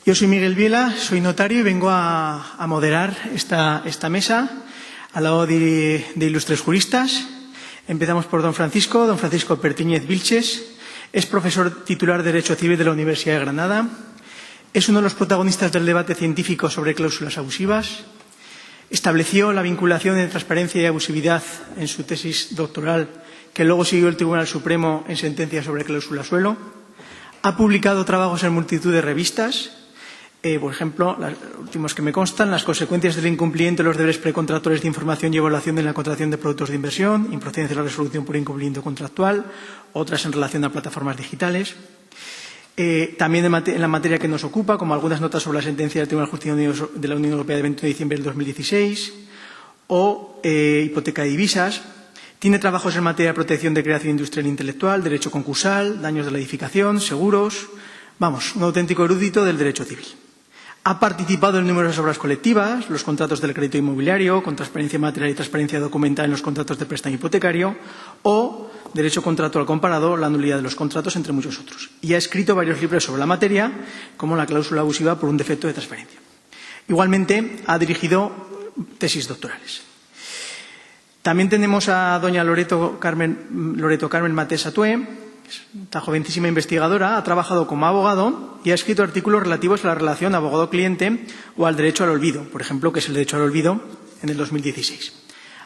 Yo soy Miguel Viela, soy notario y vengo a moderar esta mesa al lado de ilustres juristas. Empezamos por don Francisco Pertíñez Vilches. Es profesor titular de Derecho Civil de la Universidad de Granada. Es uno de los protagonistas del debate científico sobre cláusulas abusivas. Estableció la vinculación entre transparencia y abusividad en su tesis doctoral, que luego siguió el Tribunal Supremo en sentencia sobre cláusula suelo. Ha publicado trabajos en multitud de revistas. Por ejemplo, los últimos que me constan, las consecuencias del incumplimiento de los deberes precontractuales de información y evaluación en la contratación de productos de inversión, improcedencia de la resolución por incumplimiento contractual, otras en relación a plataformas digitales. También en la materia que nos ocupa, como algunas notas sobre la sentencia del Tribunal de Justicia de la Unión Europea de 20 de diciembre del 2016 o hipoteca de divisas. Tiene trabajos en materia de protección de creación industrial e intelectual, derecho concursal, daños de la edificación, seguros. Vamos, un auténtico erudito del derecho civil. Ha participado en numerosas obras colectivas, los contratos del crédito inmobiliario, con transparencia material y transparencia documental en los contratos de préstamo hipotecario, o derecho contractual comparado, la nulidad de los contratos, entre muchos otros. Y ha escrito varios libros sobre la materia, como la cláusula abusiva por un defecto de transparencia. Igualmente, ha dirigido tesis doctorales. También tenemos a doña Loreto Carmen Matés Atué. Esta jovencísima investigadora ha trabajado como abogado y ha escrito artículos relativos a la relación abogado-cliente o al derecho al olvido, por ejemplo, que es el derecho al olvido, en el 2016.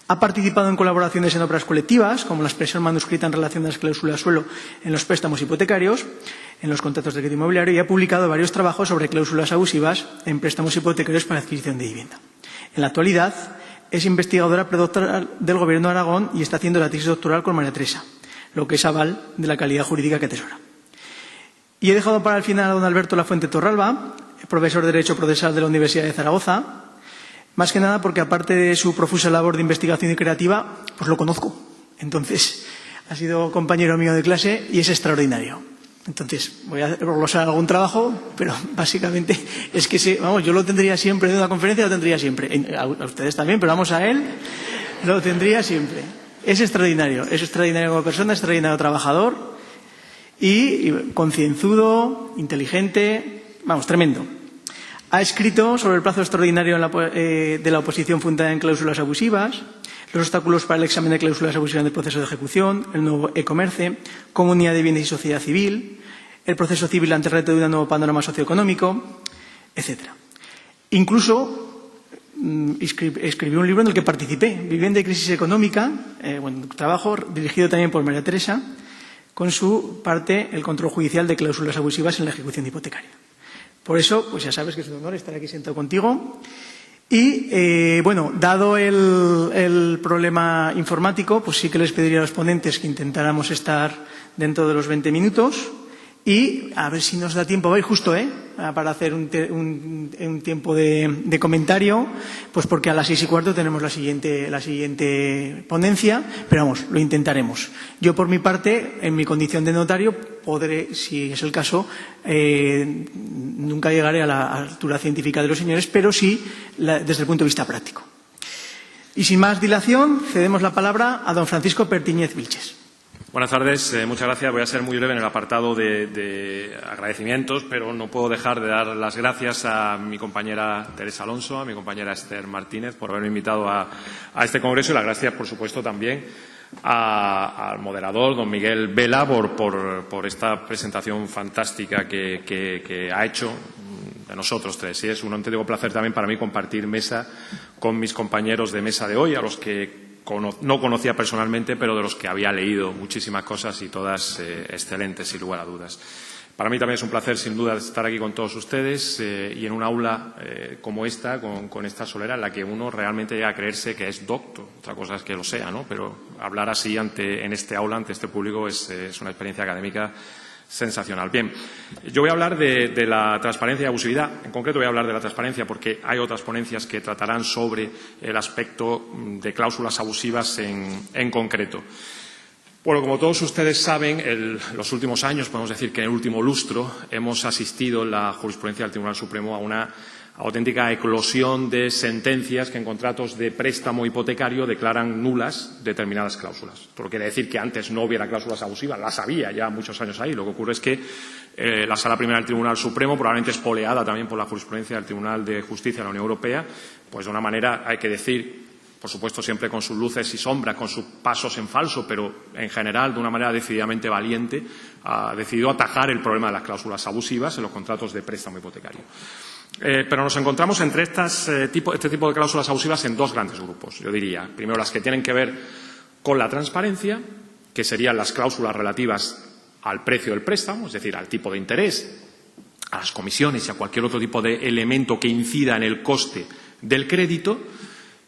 Ha participado en colaboraciones en obras colectivas, como la expresión manuscrita en relación a las cláusulas suelo en los préstamos hipotecarios, en los contratos de crédito inmobiliario, y ha publicado varios trabajos sobre cláusulas abusivas en préstamos hipotecarios para adquisición de vivienda. En la actualidad, es investigadora predoctoral del Gobierno de Aragón y está haciendo la tesis doctoral con María Teresa, lo que es aval de la calidad jurídica que atesora. Y he dejado para el final a don Alberto Lafuente Torralba, profesor de Derecho Procesal de la Universidad de Zaragoza, más que nada porque, aparte de su profusa labor de investigación y creativa, pues lo conozco. Entonces, ha sido compañero mío de clase y es extraordinario. Entonces, voy a glosar algún trabajo, pero básicamente es que yo lo tendría siempre de una conferencia, lo tendría siempre. A ustedes también, pero vamos a él, lo tendría siempre. Es extraordinario como persona, extraordinario trabajador y concienzudo, inteligente, tremendo. Ha escrito sobre el plazo extraordinario de la oposición fundada en cláusulas abusivas, los obstáculos para el examen de cláusulas abusivas en el proceso de ejecución, el nuevo e-comerce, comunidad de bienes y sociedad civil, el proceso civil ante el reto de un nuevo panorama socioeconómico, etc. Incluso escribió un libro en el que participé, Vivienda y crisis económica, trabajo dirigido también por María Teresa, con su parte, el control judicial de cláusulas abusivas en la ejecución hipotecaria. Por eso, pues ya sabes que es un honor estar aquí sentado contigo. Y, dado el problema informático, pues sí que les pediría a los ponentes que intentáramos estar dentro de los 20 minutos. Y a ver si nos da tiempo, va a ir justo, para hacer un tiempo de comentario, pues porque a las 6:15 tenemos la siguiente ponencia, pero vamos, lo intentaremos. Yo, por mi parte, en mi condición de notario, podré, si es el caso, nunca llegaré a la altura científica de los señores, pero sí desde el punto de vista práctico. Y sin más dilación, cedemos la palabra a don Francisco Pertíñez Vilches. Buenas tardes, muchas gracias. Voy a ser muy breve en el apartado de agradecimientos, pero no puedo dejar de dar las gracias a mi compañera Teresa Alonso, a mi compañera Esther Martínez por haberme invitado a este congreso, y las gracias, por supuesto, también al moderador, don Miguel Vela, por esta presentación fantástica que ha hecho de nosotros tres. Y es un auténtico placer también para mí compartir mesa con mis compañeros de mesa de hoy, a los que no conocía personalmente, pero de los que había leído muchísimas cosas y todas excelentes, sin lugar a dudas. Para mí también es un placer, sin duda, estar aquí con todos ustedes y en un aula como esta, con esta solera, en la que uno realmente llega a creerse que es docto. Otra cosa es que lo sea, ¿no? Pero hablar así en este aula, ante este público, es una experiencia académica sensacional. Bien, yo voy a hablar de la transparencia y abusividad. En concreto voy a hablar de la transparencia porque hay otras ponencias que tratarán sobre el aspecto de cláusulas abusivas en concreto. Bueno, como todos ustedes saben, en los últimos años, podemos decir que en el último lustro, hemos asistido en la jurisprudencia del Tribunal Supremo a una auténtica eclosión de sentencias que en contratos de préstamo hipotecario declaran nulas determinadas cláusulas. Esto quiere decir que antes no hubiera cláusulas abusivas, las había ya muchos años ahí. Lo que ocurre es que la Sala Primera del Tribunal Supremo, probablemente espoleada también por la jurisprudencia del Tribunal de Justicia de la Unión Europea, pues de una manera, hay que decir, por supuesto siempre con sus luces y sombras, con sus pasos en falso, pero en general de una manera decididamente valiente, ha decidido atajar el problema de las cláusulas abusivas en los contratos de préstamo hipotecario. Pero nos encontramos entre este tipo de cláusulas abusivas en dos grandes grupos, yo diría. Primero, las que tienen que ver con la transparencia, que serían las cláusulas relativas al precio del préstamo, es decir, al tipo de interés, a las comisiones y a cualquier otro tipo de elemento que incida en el coste del crédito,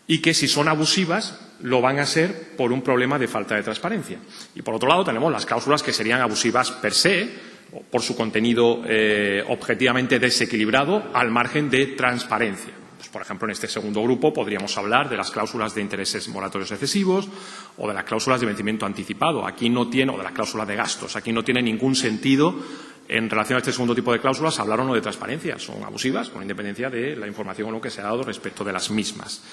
y que si son abusivas lo van a ser por un problema de falta de transparencia. Y por otro lado tenemos las cláusulas que serían abusivas per se, por su contenido objetivamente desequilibrado al margen de transparencia. Pues, por ejemplo, en este segundo grupo podríamos hablar de las cláusulas de intereses moratorios excesivos o de las cláusulas de vencimiento anticipado. Aquí no tiene, o de las cláusulas de gastos. Aquí no tiene ningún sentido en relación a este segundo tipo de cláusulas hablar o no de transparencia. Son abusivas con independencia de la información o no que se ha dado respecto de las mismas.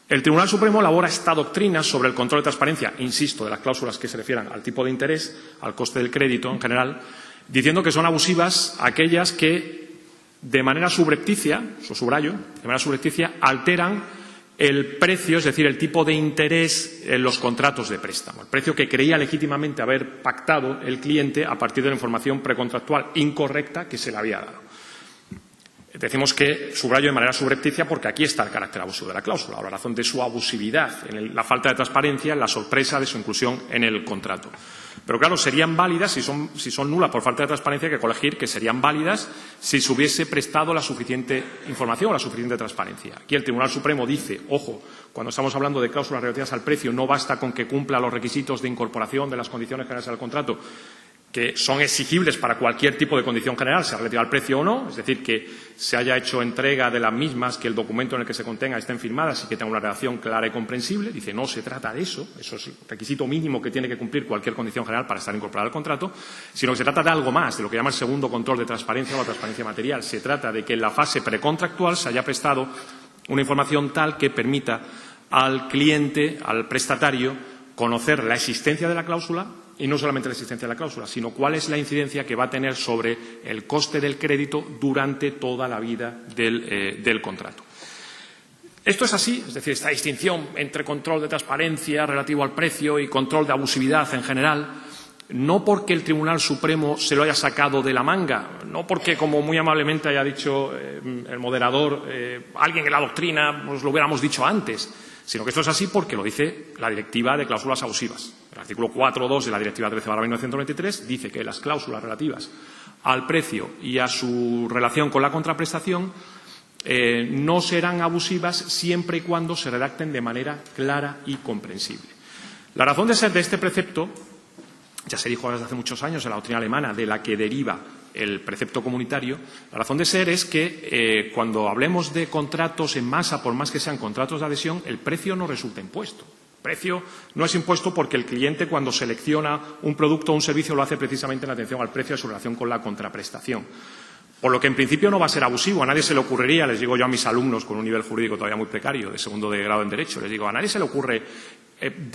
El Tribunal Supremo elabora esta doctrina sobre el control de transparencia, insisto, de las cláusulas que se refieran al tipo de interés, al coste del crédito en general, diciendo que son abusivas aquellas que de manera subrepticia, eso subrayo, de manera subrepticia, alteran el precio, es decir, el tipo de interés en los contratos de préstamo, el precio que creía legítimamente haber pactado el cliente a partir de la información precontractual incorrecta que se le había dado. Decimos que subrayo de manera subrepticia porque aquí está el carácter abusivo de la cláusula, o la razón de su abusividad, en la falta de transparencia, en la sorpresa de su inclusión en el contrato. Pero claro, serían válidas, si son nulas por falta de transparencia, hay que colegir que serían válidas si se hubiese prestado la suficiente información o la suficiente transparencia. Aquí el Tribunal Supremo dice, ojo, cuando estamos hablando de cláusulas relativas al precio, no basta con que cumpla los requisitos de incorporación de las condiciones generales del contrato, que son exigibles para cualquier tipo de condición general, sea relativa al precio o no, es decir, que se haya hecho entrega de las mismas, que el documento en el que se contenga estén firmadas y que tenga una redacción clara y comprensible. Dice, no se trata de eso es el requisito mínimo que tiene que cumplir cualquier condición general para estar incorporada al contrato, sino que se trata de algo más, de lo que llama el segundo control de transparencia o la transparencia material. Se trata de que en la fase precontractual se haya prestado una información tal que permita al cliente, al prestatario, conocer la existencia de la cláusula, y no solamente la existencia de la cláusula, sino cuál es la incidencia que va a tener sobre el coste del crédito durante toda la vida del contrato. Esto es así, es decir, esta distinción entre control de transparencia relativo al precio y control de abusividad en general, no porque el Tribunal Supremo se lo haya sacado de la manga, no porque, como muy amablemente haya dicho el moderador, alguien en la doctrina nos lo hubiéramos dicho antes, sino que esto es así porque lo dice la Directiva de Cláusulas Abusivas. El artículo 4.2 de la Directiva 13/1993 dice que las cláusulas relativas al precio y a su relación con la contraprestación no serán abusivas siempre y cuando se redacten de manera clara y comprensible. La razón de ser de este precepto ya se dijo desde hace muchos años en la doctrina alemana, de la que deriva el precepto comunitario. La razón de ser es que cuando hablemos de contratos en masa, por más que sean contratos de adhesión, el precio no resulta impuesto. El precio no es impuesto porque el cliente, cuando selecciona un producto o un servicio, lo hace precisamente en atención al precio de su relación con la contraprestación. Por lo que en principio no va a ser abusivo. A nadie se le ocurriría, les digo yo a mis alumnos con un nivel jurídico todavía muy precario, de segundo de grado en Derecho, les digo, a nadie se le ocurre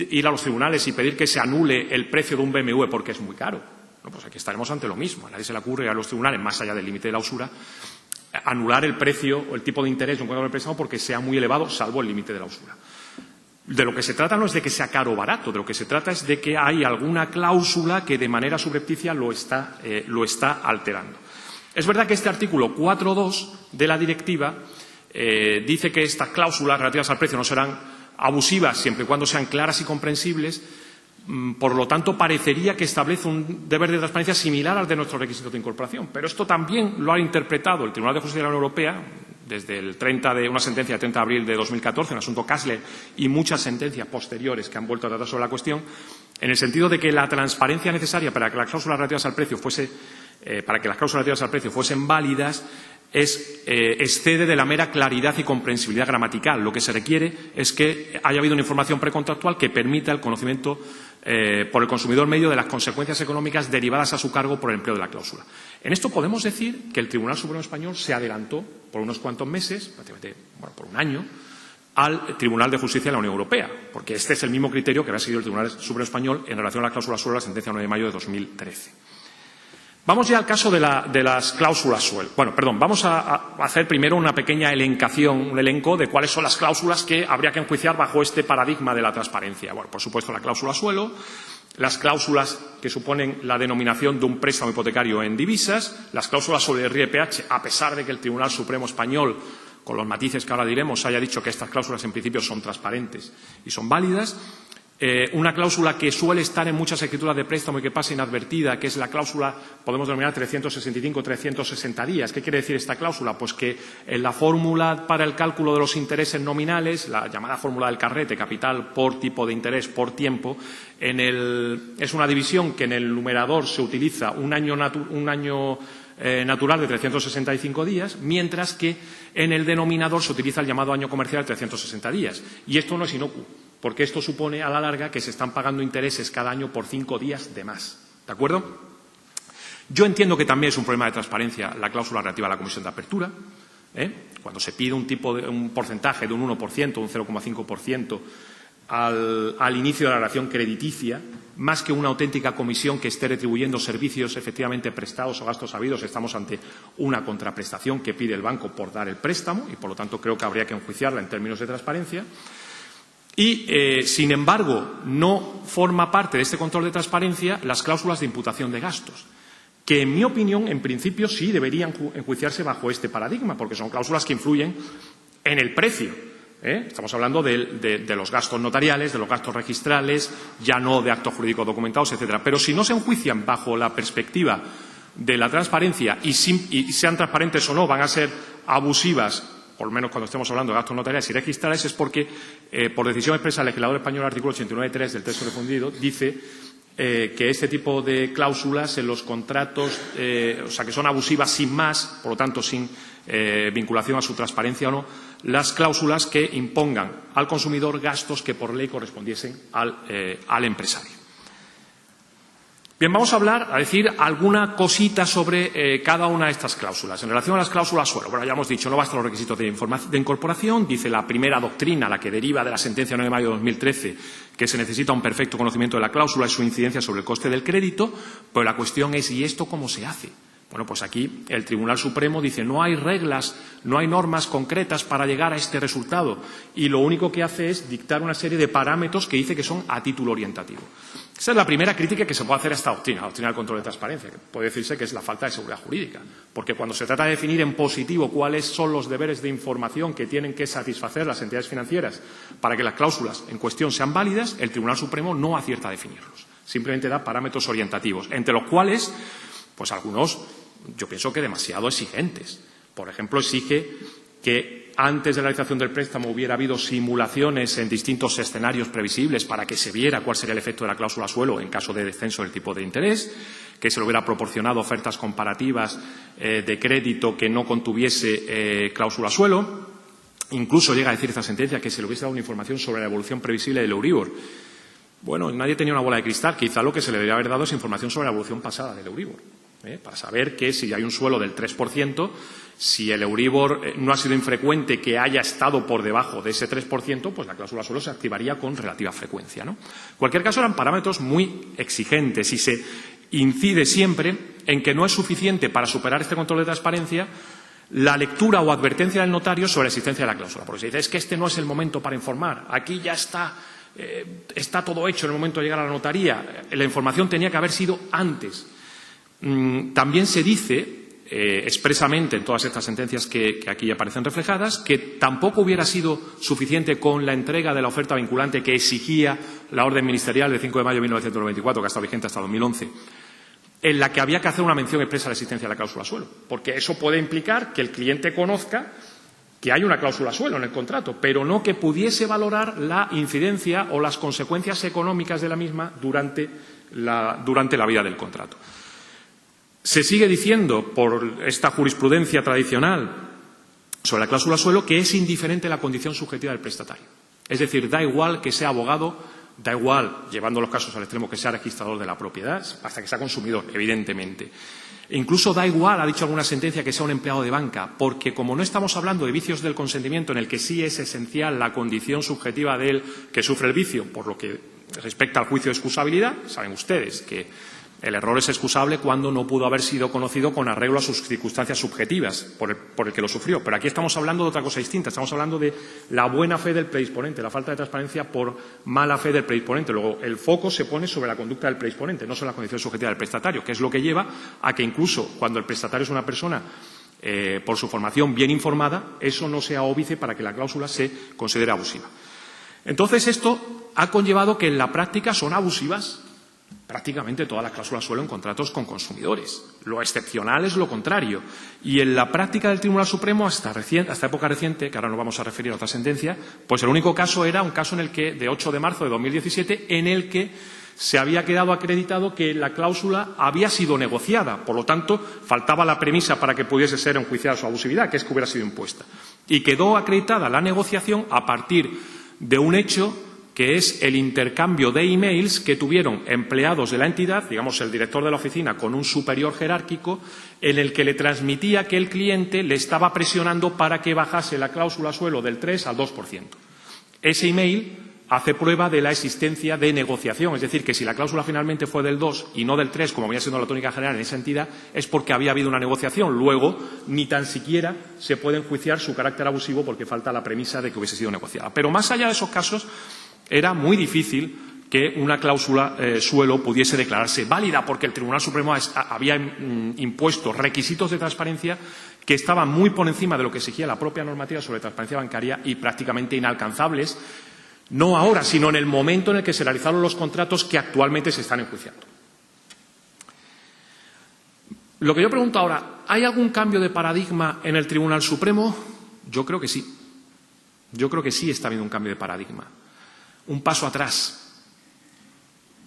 ir a los tribunales y pedir que se anule el precio de un BMW porque es muy caro. No, pues aquí estaremos ante lo mismo. A nadie se le ocurre ir a los tribunales, más allá del límite de la usura, anular el precio o el tipo de interés de un contrato de préstamo porque sea muy elevado, salvo el límite de la usura. De lo que se trata no es de que sea caro o barato, de lo que se trata es de que hay alguna cláusula que de manera subrepticia lo está alterando. Es verdad que este artículo 4.2 de la directiva dice que estas cláusulas relativas al precio no serán abusivas siempre y cuando sean claras y comprensibles. Por lo tanto, parecería que establece un deber de transparencia similar al de nuestros requisitos de incorporación. Pero esto también lo ha interpretado el Tribunal de Justicia de la Unión Europea desde una sentencia del 30 de abril de 2014, en el asunto Kassler, y muchas sentencias posteriores que han vuelto a tratar sobre la cuestión, en el sentido de que la transparencia necesaria para que las cláusulas relativas al precio fuesen válidas excede de la mera claridad y comprensibilidad gramatical. Lo que se requiere es que haya habido una información precontractual que permita el conocimiento por el consumidor medio de las consecuencias económicas derivadas a su cargo por el empleo de la cláusula. En esto podemos decir que el Tribunal Supremo Español se adelantó por unos cuantos meses, prácticamente por un año, al Tribunal de Justicia de la Unión Europea, porque este es el mismo criterio que había seguido el Tribunal Supremo Español en relación a la cláusula suelo de la sentencia 9 de mayo de 2013. Vamos ya al caso de las cláusulas suelo. Bueno, perdón, vamos a hacer primero una pequeña elencación, un elenco de cuáles son las cláusulas que habría que enjuiciar bajo este paradigma de la transparencia. Bueno, por supuesto, la cláusula suelo, las cláusulas que suponen la denominación de un préstamo hipotecario en divisas, las cláusulas sobre el IRPH, a pesar de que el Tribunal Supremo Español, con los matices que ahora diremos, haya dicho que estas cláusulas en principio son transparentes y son válidas. Una cláusula que suele estar en muchas escrituras de préstamo y que pasa inadvertida, que es la cláusula, podemos denominar 365-360 días. ¿Qué quiere decir esta cláusula? Pues que en la fórmula para el cálculo de los intereses nominales, la llamada fórmula del carrete, capital por tipo de interés por tiempo, es una división que en el numerador se utiliza un año natural de 365 días, mientras que en el denominador se utiliza el llamado año comercial de 360 días. Y esto no es inocuo, porque esto supone a la larga que se están pagando intereses cada año por 5 días de más. ¿De acuerdo? Yo entiendo que también es un problema de transparencia la cláusula relativa a la comisión de apertura. Cuando se pide un porcentaje de un 1%, un 0,5% al inicio de la relación crediticia, más que una auténtica comisión que esté retribuyendo servicios efectivamente prestados o gastos habidos, estamos ante una contraprestación que pide el banco por dar el préstamo y, por lo tanto, creo que habría que enjuiciarla en términos de transparencia. Y, sin embargo, no forma parte de este control de transparencia las cláusulas de imputación de gastos, que, en mi opinión, en principio sí deberían enjuiciarse bajo este paradigma, porque son cláusulas que influyen en el precio. Estamos hablando de los gastos notariales, de los gastos registrales, ya no de actos jurídicos documentados, etcétera. Pero si no se enjuician bajo la perspectiva de la transparencia y sean transparentes o no, van a ser abusivas, por lo menos cuando estemos hablando de gastos notariales y registrales, es porque, por decisión expresa del legislador español, el artículo 89.3 del texto refundido, dice que este tipo de cláusulas en los contratos, o sea, que son abusivas sin más, por lo tanto, sin vinculación a su transparencia o no, las cláusulas que impongan al consumidor gastos que por ley correspondiesen al empresario. Bien, vamos a decir alguna cosita sobre cada una de estas cláusulas. En relación a las cláusulas suelo, bueno, ya hemos dicho, no bastan los requisitos de incorporación, dice la primera doctrina, la que deriva de la sentencia 9 de mayo de 2013, que se necesita un perfecto conocimiento de la cláusula y su incidencia sobre el coste del crédito, pero la cuestión es, ¿y esto cómo se hace? Bueno, pues aquí el Tribunal Supremo dice no hay reglas, no hay normas concretas para llegar a este resultado y lo único que hace es dictar una serie de parámetros que dice que son a título orientativo. Esa es la primera crítica que se puede hacer a esta doctrina, la doctrina del control de transparencia, que puede decirse que es la falta de seguridad jurídica, porque cuando se trata de definir en positivo cuáles son los deberes de información que tienen que satisfacer las entidades financieras para que las cláusulas en cuestión sean válidas, el Tribunal Supremo no acierta a definirlos, simplemente da parámetros orientativos, entre los cuales, pues algunos, yo pienso que demasiado exigentes. Por ejemplo, exige que antes de la realización del préstamo hubiera habido simulaciones en distintos escenarios previsibles para que se viera cuál sería el efecto de la cláusula suelo en caso de descenso del tipo de interés, que se le hubiera proporcionado ofertas comparativas de crédito que no contuviese cláusula suelo. Incluso llega a decir esta sentencia que se le hubiese dado una información sobre la evolución previsible del Euribor. Bueno, nadie tenía una bola de cristal. Quizá lo que se le debería haber dado es información sobre la evolución pasada del Euribor. Para saber que si hay un suelo del 3%, si el Euribor no ha sido infrecuente que haya estado por debajo de ese 3%, pues la cláusula suelo se activaría con relativa frecuencia, ¿no? En cualquier caso, eran parámetros muy exigentes y se incide siempre en que no es suficiente para superar este control de transparencia la lectura o advertencia del notario sobre la existencia de la cláusula. Porque se dice, es que este no es el momento para informar, aquí ya está todo hecho en el momento de llegar a la notaría, la información tenía que haber sido antes. También se dice expresamente en todas estas sentencias que aquí aparecen reflejadas que tampoco hubiera sido suficiente con la entrega de la oferta vinculante que exigía la orden ministerial del 5 de mayo de 1994, que ha estado vigente hasta 2011, en la que había que hacer una mención expresa a la existencia de la cláusula suelo, porque eso puede implicar que el cliente conozca que hay una cláusula suelo en el contrato, pero no que pudiese valorar la incidencia o las consecuencias económicas de la misma durante la vida del contrato. Se sigue diciendo, por esta jurisprudencia tradicional sobre la cláusula suelo, que es indiferente la condición subjetiva del prestatario. Es decir, da igual que sea abogado Da igual, llevando los casos al extremo, que sea registrador de la propiedad, hasta que sea consumidor, evidentemente. E incluso da igual, ha dicho alguna sentencia, que sea un empleado de banca, porque como no estamos hablando de vicios del consentimiento, en el que sí es esencial la condición subjetiva de él que sufre el vicio, por lo que respecta al juicio de excusabilidad, saben ustedes que el error es excusable cuando no pudo haber sido conocido con arreglo a sus circunstancias subjetivas por el que lo sufrió. Pero aquí estamos hablando de otra cosa distinta. Estamos hablando de la buena fe del predisponente, la falta de transparencia por mala fe del predisponente. Luego, el foco se pone sobre la conducta del predisponente, no sobre la condición subjetiva del prestatario, que es lo que lleva a que incluso cuando el prestatario es una persona por su formación bien informada, eso no sea óbice para que la cláusula se considere abusiva. Entonces, esto ha conllevado que en la práctica son abusivas prácticamente todas las cláusulas suelo en contratos con consumidores. Lo excepcional es lo contrario. Y en la práctica del Tribunal Supremo, hasta época reciente, que ahora nos vamos a referir a otra sentencia, pues el único caso era un caso en el que, de 8 de marzo de 2017, en el que se había quedado acreditado que la cláusula había sido negociada. Por lo tanto, faltaba la premisa para que pudiese ser enjuiciada su abusividad, que es que hubiera sido impuesta. Y quedó acreditada la negociación a partir de un hecho que es el intercambio de emails que tuvieron empleados de la entidad, digamos el director de la oficina con un superior jerárquico, en el que le transmitía que el cliente le estaba presionando para que bajase la cláusula suelo del 3 al 2%. Ese email hace prueba de la existencia de negociación, es decir, que si la cláusula finalmente fue del 2 y no del 3, como había sido la tónica general en esa entidad, es porque había habido una negociación. Luego, ni tan siquiera se puede enjuiciar su carácter abusivo porque falta la premisa de que hubiese sido negociada. Pero más allá de esos casos, era muy difícil que una cláusula suelo pudiese declararse válida, porque el Tribunal Supremo había impuesto requisitos de transparencia que estaban muy por encima de lo que exigía la propia normativa sobre transparencia bancaria y prácticamente inalcanzables, no ahora, sino en el momento en el que se realizaron los contratos que actualmente se están enjuiciando. Lo que yo pregunto ahora, ¿hay algún cambio de paradigma en el Tribunal Supremo? Yo creo que sí. Yo creo que sí está habiendo un cambio de paradigma. Un paso atrás,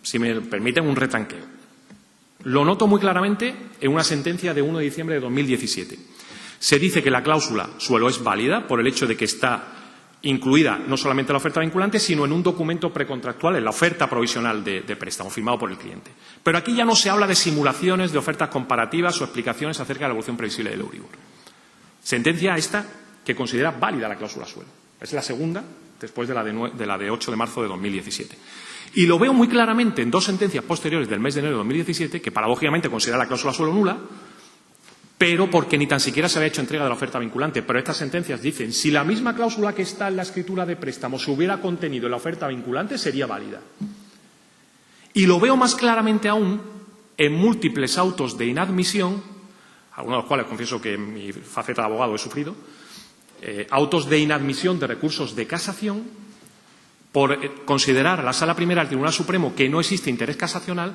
si me permiten un retanqueo. Lo noto muy claramente en una sentencia de 1 de diciembre de 2017. Se dice que la cláusula suelo es válida por el hecho de que está incluida no solamente en la oferta vinculante, sino en un documento precontractual, en la oferta provisional de préstamo firmado por el cliente. Pero aquí ya no se habla de simulaciones, de ofertas comparativas o explicaciones acerca de la evolución previsible del Euribor. Sentencia esta que considera válida la cláusula suelo. Es la segunda, después de la de 8 de marzo de 2017. Y lo veo muy claramente en dos sentencias posteriores del mes de enero de 2017, que paradójicamente considera la cláusula suelo nula, pero porque ni tan siquiera se había hecho entrega de la oferta vinculante. Pero estas sentencias dicen, si la misma cláusula que está en la escritura de préstamo se hubiera contenido en la oferta vinculante, sería válida. Y lo veo más claramente aún en múltiples autos de inadmisión, algunos de los cuales confieso que en mi faceta de abogado he sufrido, autos de inadmisión de recursos de casación por considerar a la Sala Primera del Tribunal Supremo que no existe interés casacional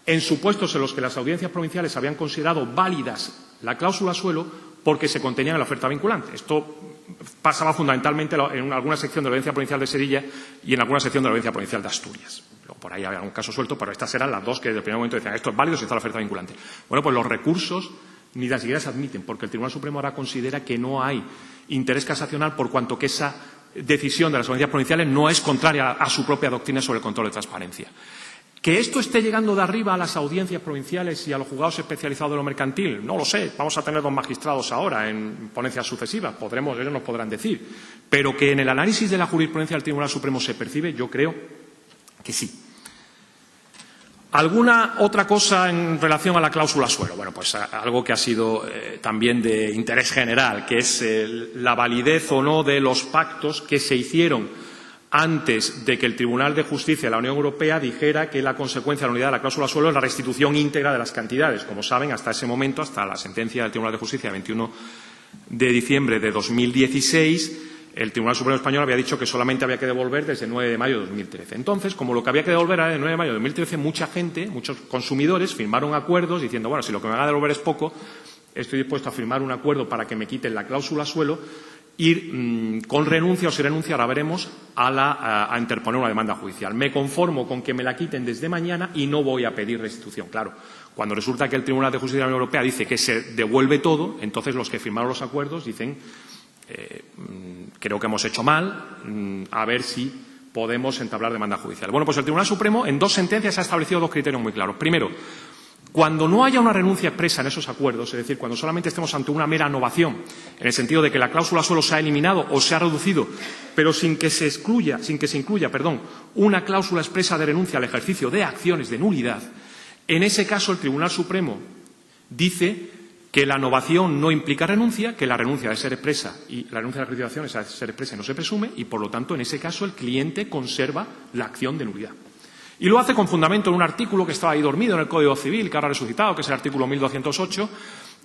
en supuestos en los que las audiencias provinciales habían considerado válidas la cláusula suelo porque se contenía en la oferta vinculante. Esto pasaba fundamentalmente en alguna sección de la Audiencia Provincial de Sevilla y en alguna sección de la Audiencia Provincial de Asturias. Por ahí había un caso suelto, pero estas eran las dos que desde el primer momento decían esto es válido si está la oferta vinculante. Bueno, pues los recursos ni tan siquiera se admiten, porque el Tribunal Supremo ahora considera que no hay interés casacional por cuanto que esa decisión de las audiencias provinciales no es contraria a su propia doctrina sobre el control de transparencia. ¿Que esto esté llegando de arriba a las audiencias provinciales y a los juzgados especializados de lo mercantil? No lo sé. Vamos a tener 2 magistrados ahora en ponencias sucesivas. Ellos nos podrán decir. Pero que en el análisis de la jurisprudencia del Tribunal Supremo se percibe, yo creo que sí. ¿Alguna otra cosa en relación a la cláusula suelo? Bueno, pues algo que ha sido también de interés general, que es la validez o no de los pactos que se hicieron antes de que el Tribunal de Justicia de la Unión Europea dijera que la consecuencia de la nulidad de la cláusula suelo es la restitución íntegra de las cantidades. Como saben, hasta ese momento, hasta la sentencia del Tribunal de Justicia del 21 de diciembre de 2016, el Tribunal Supremo Español había dicho que solamente había que devolver desde el 9 de mayo de 2013. Entonces, como lo que había que devolver era el 9 de mayo de 2013, mucha gente, muchos consumidores firmaron acuerdos diciendo, bueno, si lo que me van a devolver es poco, estoy dispuesto a firmar un acuerdo para que me quiten la cláusula suelo, ir con renuncia o sin renuncia, ahora veremos, a interponer una demanda judicial. Me conformo con que me la quiten desde mañana y no voy a pedir restitución. Claro, cuando resulta que el Tribunal de Justicia de la Unión Europea dice que se devuelve todo, entonces los que firmaron los acuerdos dicen creo que hemos hecho mal, a ver si podemos entablar demanda judicial. Bueno, pues el Tribunal Supremo en 2 sentencias ha establecido 2 criterios muy claros. Primero, cuando no haya una renuncia expresa en esos acuerdos, es decir, cuando solamente estemos ante una mera novación, en el sentido de que la cláusula suelo se ha eliminado o se ha reducido, pero sin que se incluya, una cláusula expresa de renuncia al ejercicio de acciones de nulidad, en ese caso el Tribunal Supremo dice que la novación no implica renuncia, que la renuncia debe ser expresa y la renuncia de ejercicio de acciones debe ser expresa y no se presume, y por lo tanto, en ese caso, el cliente conserva la acción de nulidad. Y lo hace con fundamento en un artículo que estaba ahí dormido en el Código Civil, que ahora ha resucitado, que es el artículo 1208,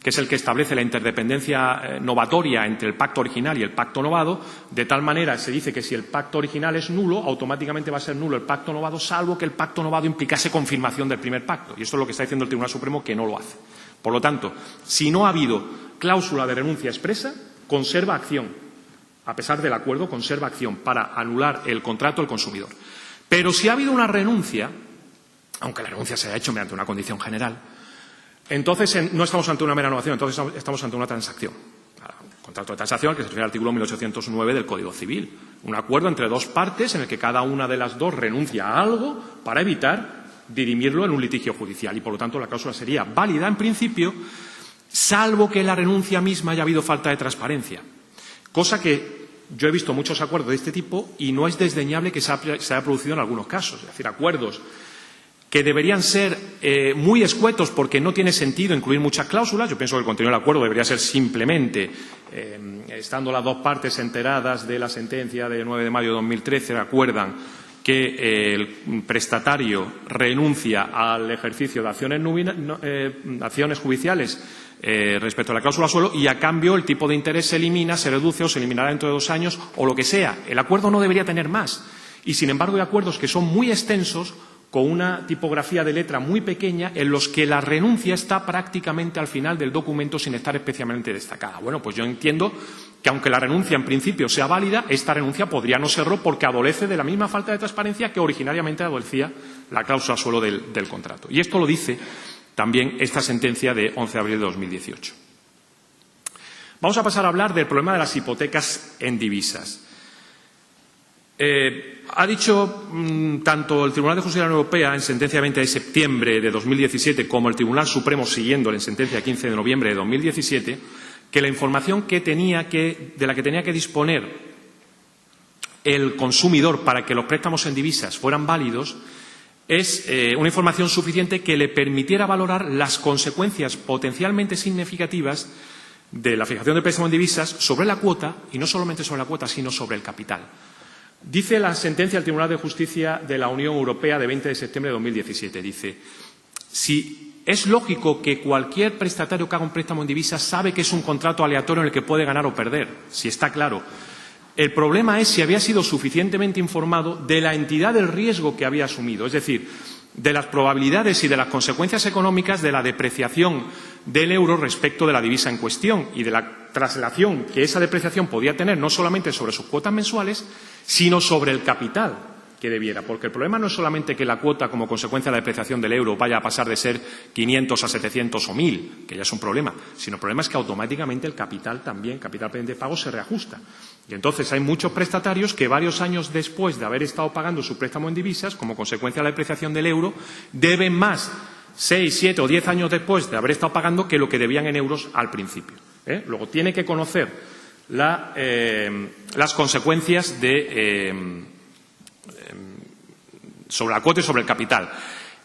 que es el que establece la interdependencia novatoria entre el pacto original y el pacto novado. De tal manera, se dice que si el pacto original es nulo, automáticamente va a ser nulo el pacto novado, salvo que el pacto novado implicase confirmación del primer pacto. Y esto es lo que está diciendo el Tribunal Supremo, que no lo hace. Por lo tanto, si no ha habido cláusula de renuncia expresa, conserva acción. A pesar del acuerdo, conserva acción para anular el contrato del consumidor. Pero si ha habido una renuncia, aunque la renuncia se haya hecho mediante una condición general, entonces no estamos ante una mera novación, entonces estamos ante una transacción. Un contrato de transacción que se refiere al artículo 1809 del Código Civil. Un acuerdo entre 2 partes en el que cada una de las 2 renuncia a algo para evitar dirimirlo en un litigio judicial. Y, por lo tanto, la cláusula sería válida en principio, salvo que en la renuncia misma haya habido falta de transparencia. Cosa que yo he visto muchos acuerdos de este tipo y no es desdeñable que se haya producido en algunos casos. Es decir, acuerdos que deberían ser muy escuetos porque no tiene sentido incluir muchas cláusulas. Yo pienso que el contenido del acuerdo debería ser simplemente, estando las 2 partes enteradas de la sentencia de 9 de mayo de 2013, acuerdan que el prestatario renuncia al ejercicio de acciones judiciales respecto a la cláusula suelo y, a cambio, el tipo de interés se elimina, se reduce o se eliminará dentro de 2 años o lo que sea. El acuerdo no debería tener más. Y, sin embargo, hay acuerdos que son muy extensos, con una tipografía de letra muy pequeña, en los que la renuncia está prácticamente al final del documento sin estar especialmente destacada. Bueno, pues yo entiendo que, aunque la renuncia en principio sea válida, esta renuncia podría no serlo porque adolece de la misma falta de transparencia que originariamente adolecía la cláusula suelo del contrato. Y esto lo dice también esta sentencia de 11 de abril de 2018. Vamos a pasar a hablar del problema de las hipotecas en divisas. Ha dicho tanto el Tribunal de Justicia de la Unión Europea en sentencia 20 de septiembre de 2017 como el Tribunal Supremo siguiéndole en sentencia 15 de noviembre de 2017 que la información de la que tenía que disponer el consumidor para que los préstamos en divisas fueran válidos es una información suficiente que le permitiera valorar las consecuencias potencialmente significativas de la fijación del préstamo en divisas sobre la cuota, y no solamente sobre la cuota, sino sobre el capital. Dice la sentencia del Tribunal de Justicia de la Unión Europea de 20 de septiembre de 2017, dice, si es lógico que cualquier prestatario que haga un préstamo en divisas sabe que es un contrato aleatorio en el que puede ganar o perder, si está claro. El problema es si había sido suficientemente informado de la entidad del riesgo que había asumido, es decir, de las probabilidades y de las consecuencias económicas de la depreciación del euro respecto de la divisa en cuestión y de la traslación que esa depreciación podía tener no solamente sobre sus cuotas mensuales, sino sobre el capital que debiera. Porque el problema no es solamente que la cuota, como consecuencia de la depreciación del euro, vaya a pasar de ser 500 a 700 o 1.000, que ya es un problema, sino el problema es que automáticamente el capital también, capital pendiente de pago, se reajusta. Y entonces hay muchos prestatarios que varios años después de haber estado pagando su préstamo en divisas, como consecuencia de la depreciación del euro, deben más 6, 7 o 10 años después de haber estado pagando que lo que debían en euros al principio. Luego tiene que conocer las consecuencias sobre la cuota y sobre el capital.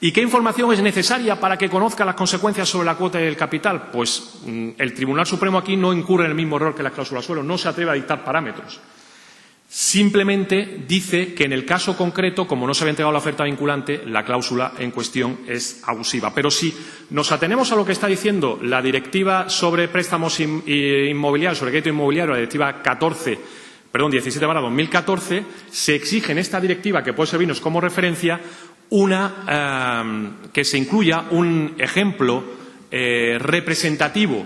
¿Y qué información es necesaria para que conozca las consecuencias sobre la cuota y el capital? Pues el Tribunal Supremo aquí no incurre en el mismo error que la cláusula suelo, no se atreve a dictar parámetros. Simplemente dice que en el caso concreto, como no se había entregado la oferta vinculante, la cláusula en cuestión es abusiva. Pero si nos atenemos a lo que está diciendo la Directiva sobre préstamos inmobiliarios, sobre crédito inmobiliario, la Directiva 17/2014, se exige en esta directiva, que puede servirnos como referencia, que se incluya un ejemplo representativo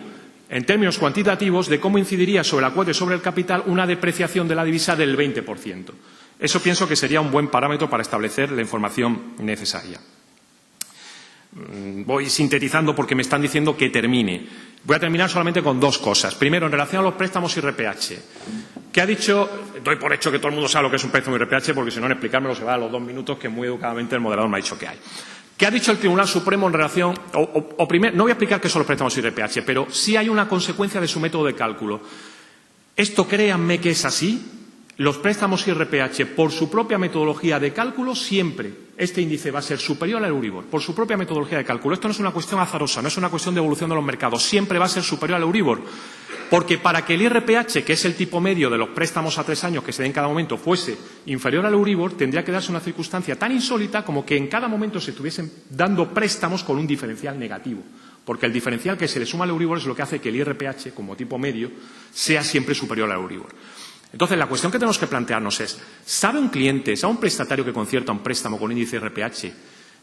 en términos cuantitativos de cómo incidiría sobre la cuota y sobre el capital una depreciación de la divisa del 20%. Eso pienso que sería un buen parámetro para establecer la información necesaria. Voy sintetizando porque me están diciendo que termine. Voy a terminar solamente con 2 cosas. Primero, en relación a los préstamos IRPH. ¿Qué ha dicho? Doy por hecho que todo el mundo sabe lo que es un préstamo IRPH, porque si no, en explicármelo se va a los 2 minutos que muy educadamente el moderador me ha dicho que hay. ¿Qué ha dicho el Tribunal Supremo en relación? Primero, no voy a explicar qué son los préstamos IRPH, pero sí hay una consecuencia de su método de cálculo. Esto, créanme que es así. Los préstamos IRPH, por su propia metodología de cálculo, siempre este índice va a ser superior al Euribor, por su propia metodología de cálculo. Esto no es una cuestión azarosa, no es una cuestión de evolución de los mercados, siempre va a ser superior al Euribor. Porque para que el IRPH, que es el tipo medio de los préstamos a 3 años que se den en cada momento, fuese inferior al Euribor, tendría que darse una circunstancia tan insólita como que en cada momento se estuviesen dando préstamos con un diferencial negativo. Porque el diferencial que se le suma al Euribor es lo que hace que el IRPH, como tipo medio, sea siempre superior al Euribor. Entonces, la cuestión que tenemos que plantearnos es, ¿sabe un cliente, sabe un prestatario que concierta un préstamo con índice IRPH,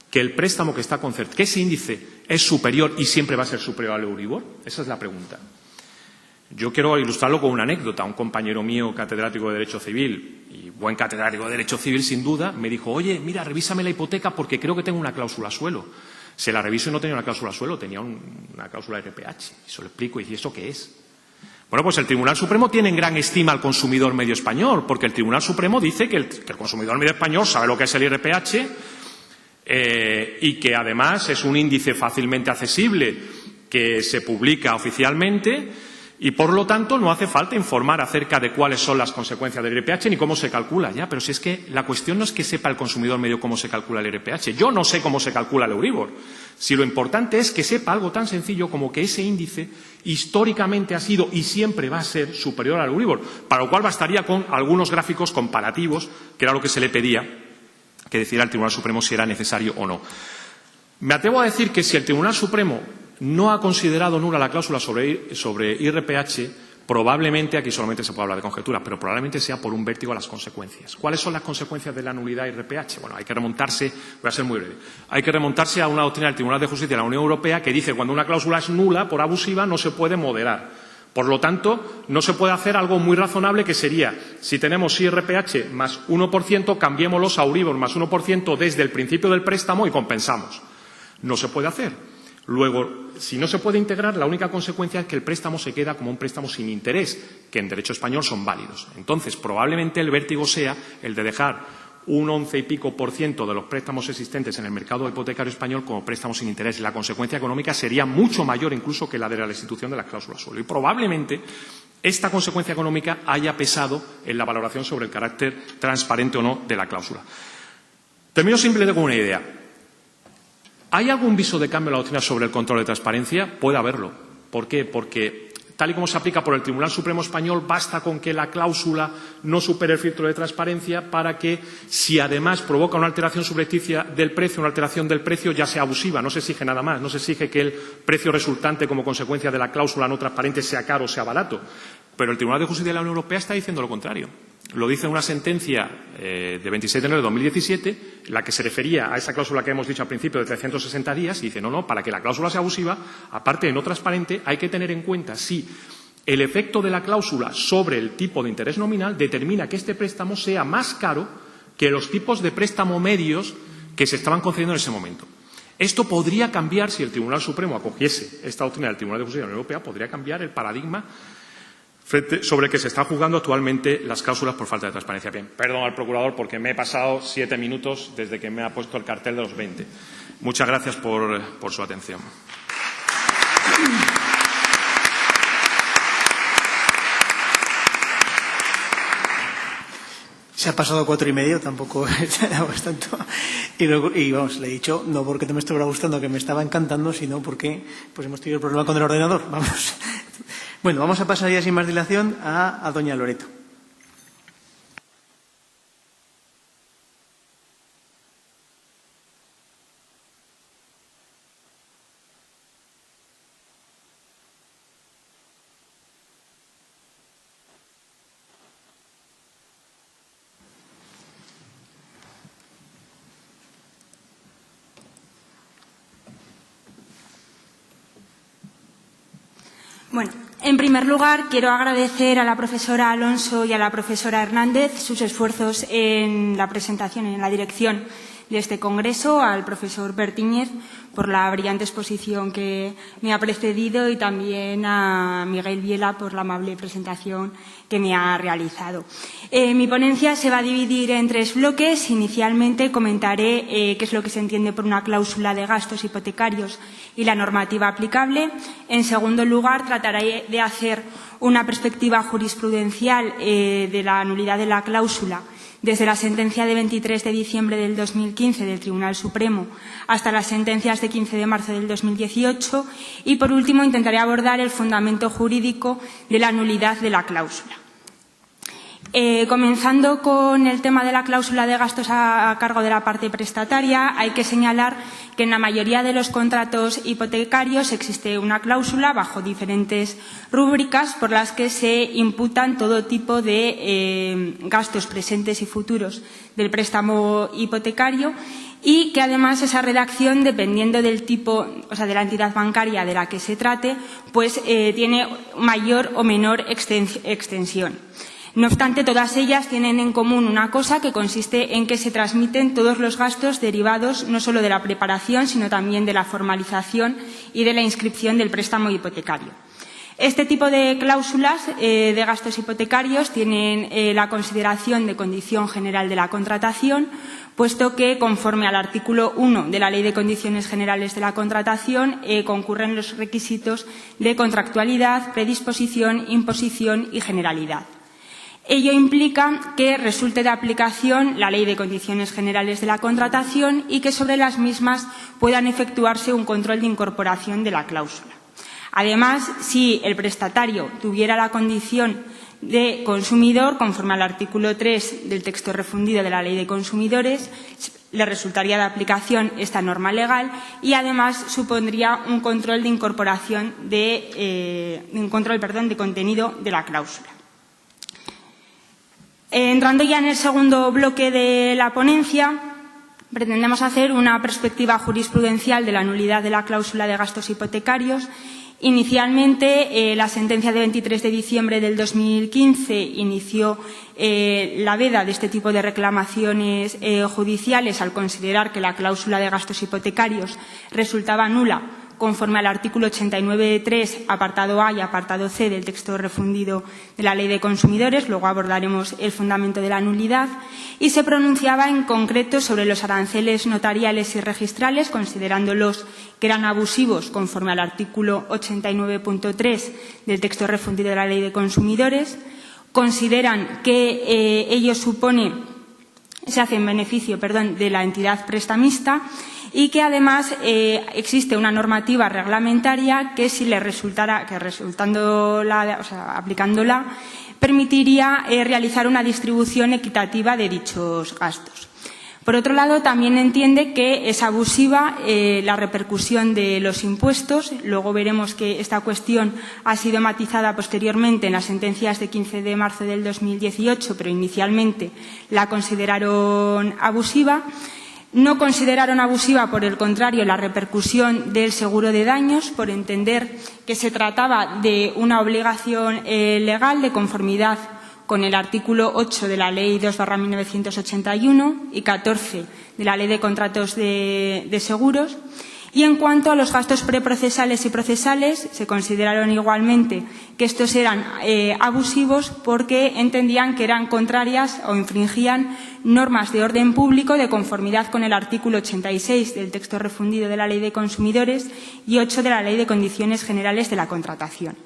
que el préstamo que está concertado, que ese índice es superior y siempre va a ser superior al Euribor? Esa es la pregunta. Yo quiero ilustrarlo con una anécdota. Un compañero mío, catedrático de Derecho Civil, y buen catedrático de Derecho Civil sin duda, me dijo, oye, mira, revísame la hipoteca porque creo que tengo una cláusula suelo. Se la reviso y no tenía una cláusula suelo, tenía una cláusula IRPH. Y se lo explico y dice, ¿eso qué es? Bueno, pues el Tribunal Supremo tiene en gran estima al consumidor medio español, porque el Tribunal Supremo dice que el consumidor medio español sabe lo que es el IRPH y que además es un índice fácilmente accesible que se publica oficialmente y, por lo tanto, no hace falta informar acerca de cuáles son las consecuencias del IRPH ni cómo se calcula. Ya, pero si es que la cuestión no es que sepa el consumidor medio cómo se calcula el IRPH. Yo no sé cómo se calcula el Euribor. Si lo importante es que sepa algo tan sencillo como que ese índice históricamente ha sido y siempre va a ser superior al Euribor, para lo cual bastaría con algunos gráficos comparativos, que era lo que se le pedía que decidiera el Tribunal Supremo si era necesario o no. Me atrevo a decir que si el Tribunal Supremo no ha considerado nula la cláusula sobre IRPH, probablemente, aquí solamente se puede hablar de conjeturas, pero probablemente sea por un vértigo a las consecuencias. ¿Cuáles son las consecuencias de la nulidad IRPH? Bueno, hay que remontarse, voy a ser muy breve, hay que remontarse a una doctrina del Tribunal de Justicia de la Unión Europea que dice que cuando una cláusula es nula por abusiva no se puede moderar. Por lo tanto, no se puede hacer algo muy razonable que sería, si tenemos IRPH más 1%, cambiémoslos a Euribor más 1% desde el principio del préstamo y compensamos. No se puede hacer. Luego, si no se puede integrar, la única consecuencia es que el préstamo se queda como un préstamo sin interés, que en derecho español son válidos. Entonces, probablemente el vértigo sea el de dejar un 11 y pico % de los préstamos existentes en el mercado hipotecario español como préstamos sin interés. La consecuencia económica sería mucho mayor incluso que la de la institución de las cláusulas suelo. Y probablemente esta consecuencia económica haya pesado en la valoración sobre el carácter transparente o no de la cláusula. Termino simplemente con una idea. ¿Hay algún viso de cambio en la doctrina sobre el control de transparencia? Puede haberlo. ¿Por qué? Porque, tal y como se aplica por el Tribunal Supremo Español, basta con que la cláusula no supere el filtro de transparencia para que, si además provoca una alteración subrepticia del precio, una alteración del precio, ya sea abusiva. No se exige nada más. No se exige que el precio resultante como consecuencia de la cláusula no transparente sea caro o sea barato. Pero el Tribunal de Justicia de la Unión Europea está diciendo lo contrario. Lo dice una sentencia de 26 de enero de 2017, la que se refería a esa cláusula que hemos dicho al principio de 360 días, y dice, no, para que la cláusula sea abusiva, aparte de no transparente, hay que tener en cuenta si el efecto de la cláusula sobre el tipo de interés nominal determina que este préstamo sea más caro que los tipos de préstamo medios que se estaban concediendo en ese momento. Esto podría cambiar, si el Tribunal Supremo acogiese esta doctrina del Tribunal de Justicia de la Unión Europea, podría cambiar el paradigma sobre el que se están jugando actualmente las cláusulas por falta de transparencia. Bien, perdón al procurador porque me he pasado 7 minutos desde que me ha puesto el cartel de los 20. Muchas gracias por su atención. Se ha pasado 4 y medio, tampoco es tanto. Y vamos, le he dicho, no porque no me estuviera gustando, que me estaba encantando, sino porque pues hemos tenido el problema con el ordenador. Vamos. Bueno, vamos a pasar ya sin más dilación a doña Loreto. Bueno, en primer lugar, quiero agradecer a la profesora Alonso y a la profesora Hernández sus esfuerzos en la presentación, en la dirección de este congreso, al profesor Pertíñez, por la brillante exposición que me ha precedido, y también a Miguel Viela por la amable presentación que me ha realizado. Mi ponencia se va a dividir en 3 bloques. Inicialmente comentaré qué es lo que se entiende por una cláusula de gastos hipotecarios y la normativa aplicable. En segundo lugar, trataré de hacer una perspectiva jurisprudencial de la nulidad de la cláusula desde la sentencia de 23 de diciembre del 2015 del Tribunal Supremo hasta las sentencias de 15 de marzo del 2018 y, por último, intentaré abordar el fundamento jurídico de la nulidad de la cláusula. Comenzando con el tema de la cláusula de gastos a cargo de la parte prestataria, hay que señalar que en la mayoría de los contratos hipotecarios existe una cláusula bajo diferentes rúbricas por las que se imputan todo tipo de gastos presentes y futuros del préstamo hipotecario, y que además esa redacción, dependiendo del tipo, o sea, de la entidad bancaria de la que se trate, pues tiene mayor o menor extensión. No obstante, todas ellas tienen en común una cosa, que consiste en que se transmiten todos los gastos derivados no solo de la preparación, sino también de la formalización y de la inscripción del préstamo hipotecario. Este tipo de cláusulas de gastos hipotecarios tienen la consideración de condición general de la contratación, puesto que, conforme al artículo 1 de la Ley de Condiciones Generales de la Contratación, concurren los requisitos de contractualidad, predisposición, imposición y generalidad. Ello implica que resulte de aplicación la Ley de Condiciones Generales de la Contratación y que sobre las mismas puedan efectuarse un control de incorporación de la cláusula. Además, si el prestatario tuviera la condición de consumidor, conforme al artículo 3 del texto refundido de la Ley de Consumidores, le resultaría de aplicación esta norma legal y, además, supondría un control de incorporación de contenido de la cláusula. Entrando ya en el segundo bloque de la ponencia, pretendemos hacer una perspectiva jurisprudencial de la nulidad de la cláusula de gastos hipotecarios. Inicialmente, la sentencia de 23 de diciembre del 2015 inició la veda de este tipo de reclamaciones judiciales al considerar que la cláusula de gastos hipotecarios resultaba nula conforme al artículo 89.3, apartado A y apartado C del texto refundido de la Ley de Consumidores. Luego abordaremos el fundamento de la nulidad. Y se pronunciaba en concreto sobre los aranceles notariales y registrales, considerándolos que eran abusivos conforme al artículo 89.3 del texto refundido de la Ley de Consumidores. Consideran que ello se hace en beneficio de la entidad prestamista, y que además existe una normativa reglamentaria que, si le resultara, aplicándola, permitiría realizar una distribución equitativa de dichos gastos. Por otro lado, también entiende que es abusiva la repercusión de los impuestos. Luego veremos que esta cuestión ha sido matizada posteriormente en las sentencias de 15 de marzo del 2018, pero inicialmente la consideraron abusiva. No consideraron abusiva, por el contrario, la repercusión del seguro de daños, por entender que se trataba de una obligación legal de conformidad con el artículo 8 de la Ley 2/1981 y 14 de la Ley de Contratos de Seguros. Y en cuanto a los gastos preprocesales y procesales, se consideraron igualmente que estos eran abusivos porque entendían que eran contrarias o infringían normas de orden público de conformidad con el artículo 86 del texto refundido de la Ley de Consumidores y 8 de la Ley de Condiciones Generales de la Contratación.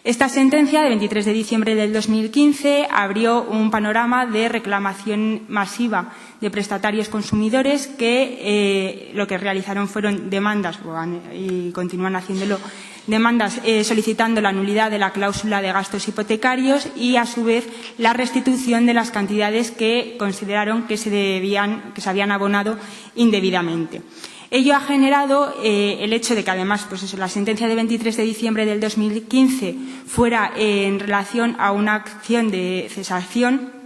Esta sentencia, de 23 de diciembre del 2015, abrió un panorama de reclamación masiva de prestatarios consumidores que lo que realizaron fueron demandas, y continúan haciéndolo, demandas solicitando la nulidad de la cláusula de gastos hipotecarios y, a su vez, la restitución de las cantidades que consideraron que se habían abonado indebidamente. Ello ha generado el hecho de que, además, la sentencia de 23 de diciembre del 2015 fuera en relación a una acción de cesación,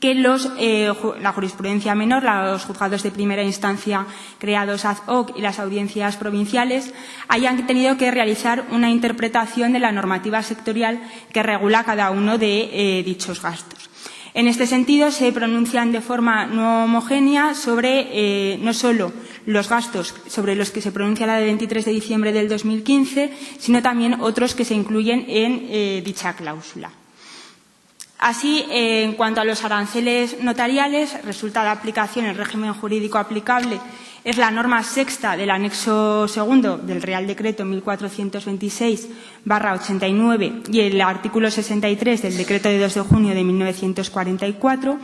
que la jurisprudencia menor, los juzgados de primera instancia creados ad hoc y las audiencias provinciales hayan tenido que realizar una interpretación de la normativa sectorial que regula cada uno de dichos gastos. En este sentido, se pronuncian de forma no homogénea sobre no solo los gastos sobre los que se pronuncia la de 23 de diciembre del 2015, sino también otros que se incluyen en dicha cláusula. Así, en cuanto a los aranceles notariales, resulta de aplicación el régimen jurídico aplicable es la norma sexta del anexo segundo del Real Decreto 1426/89 y el artículo 63 del Decreto de 2 de junio de 1944.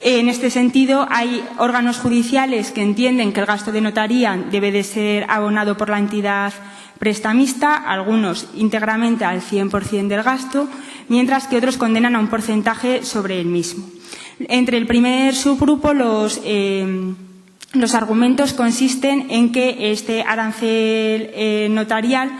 En este sentido, hay órganos judiciales que entienden que el gasto de notaría debe de ser abonado por la entidad prestamista, algunos íntegramente al 100% del gasto, mientras que otros condenan a un porcentaje sobre el mismo. Entre el primer subgrupo, los argumentos consisten en que este arancel notarial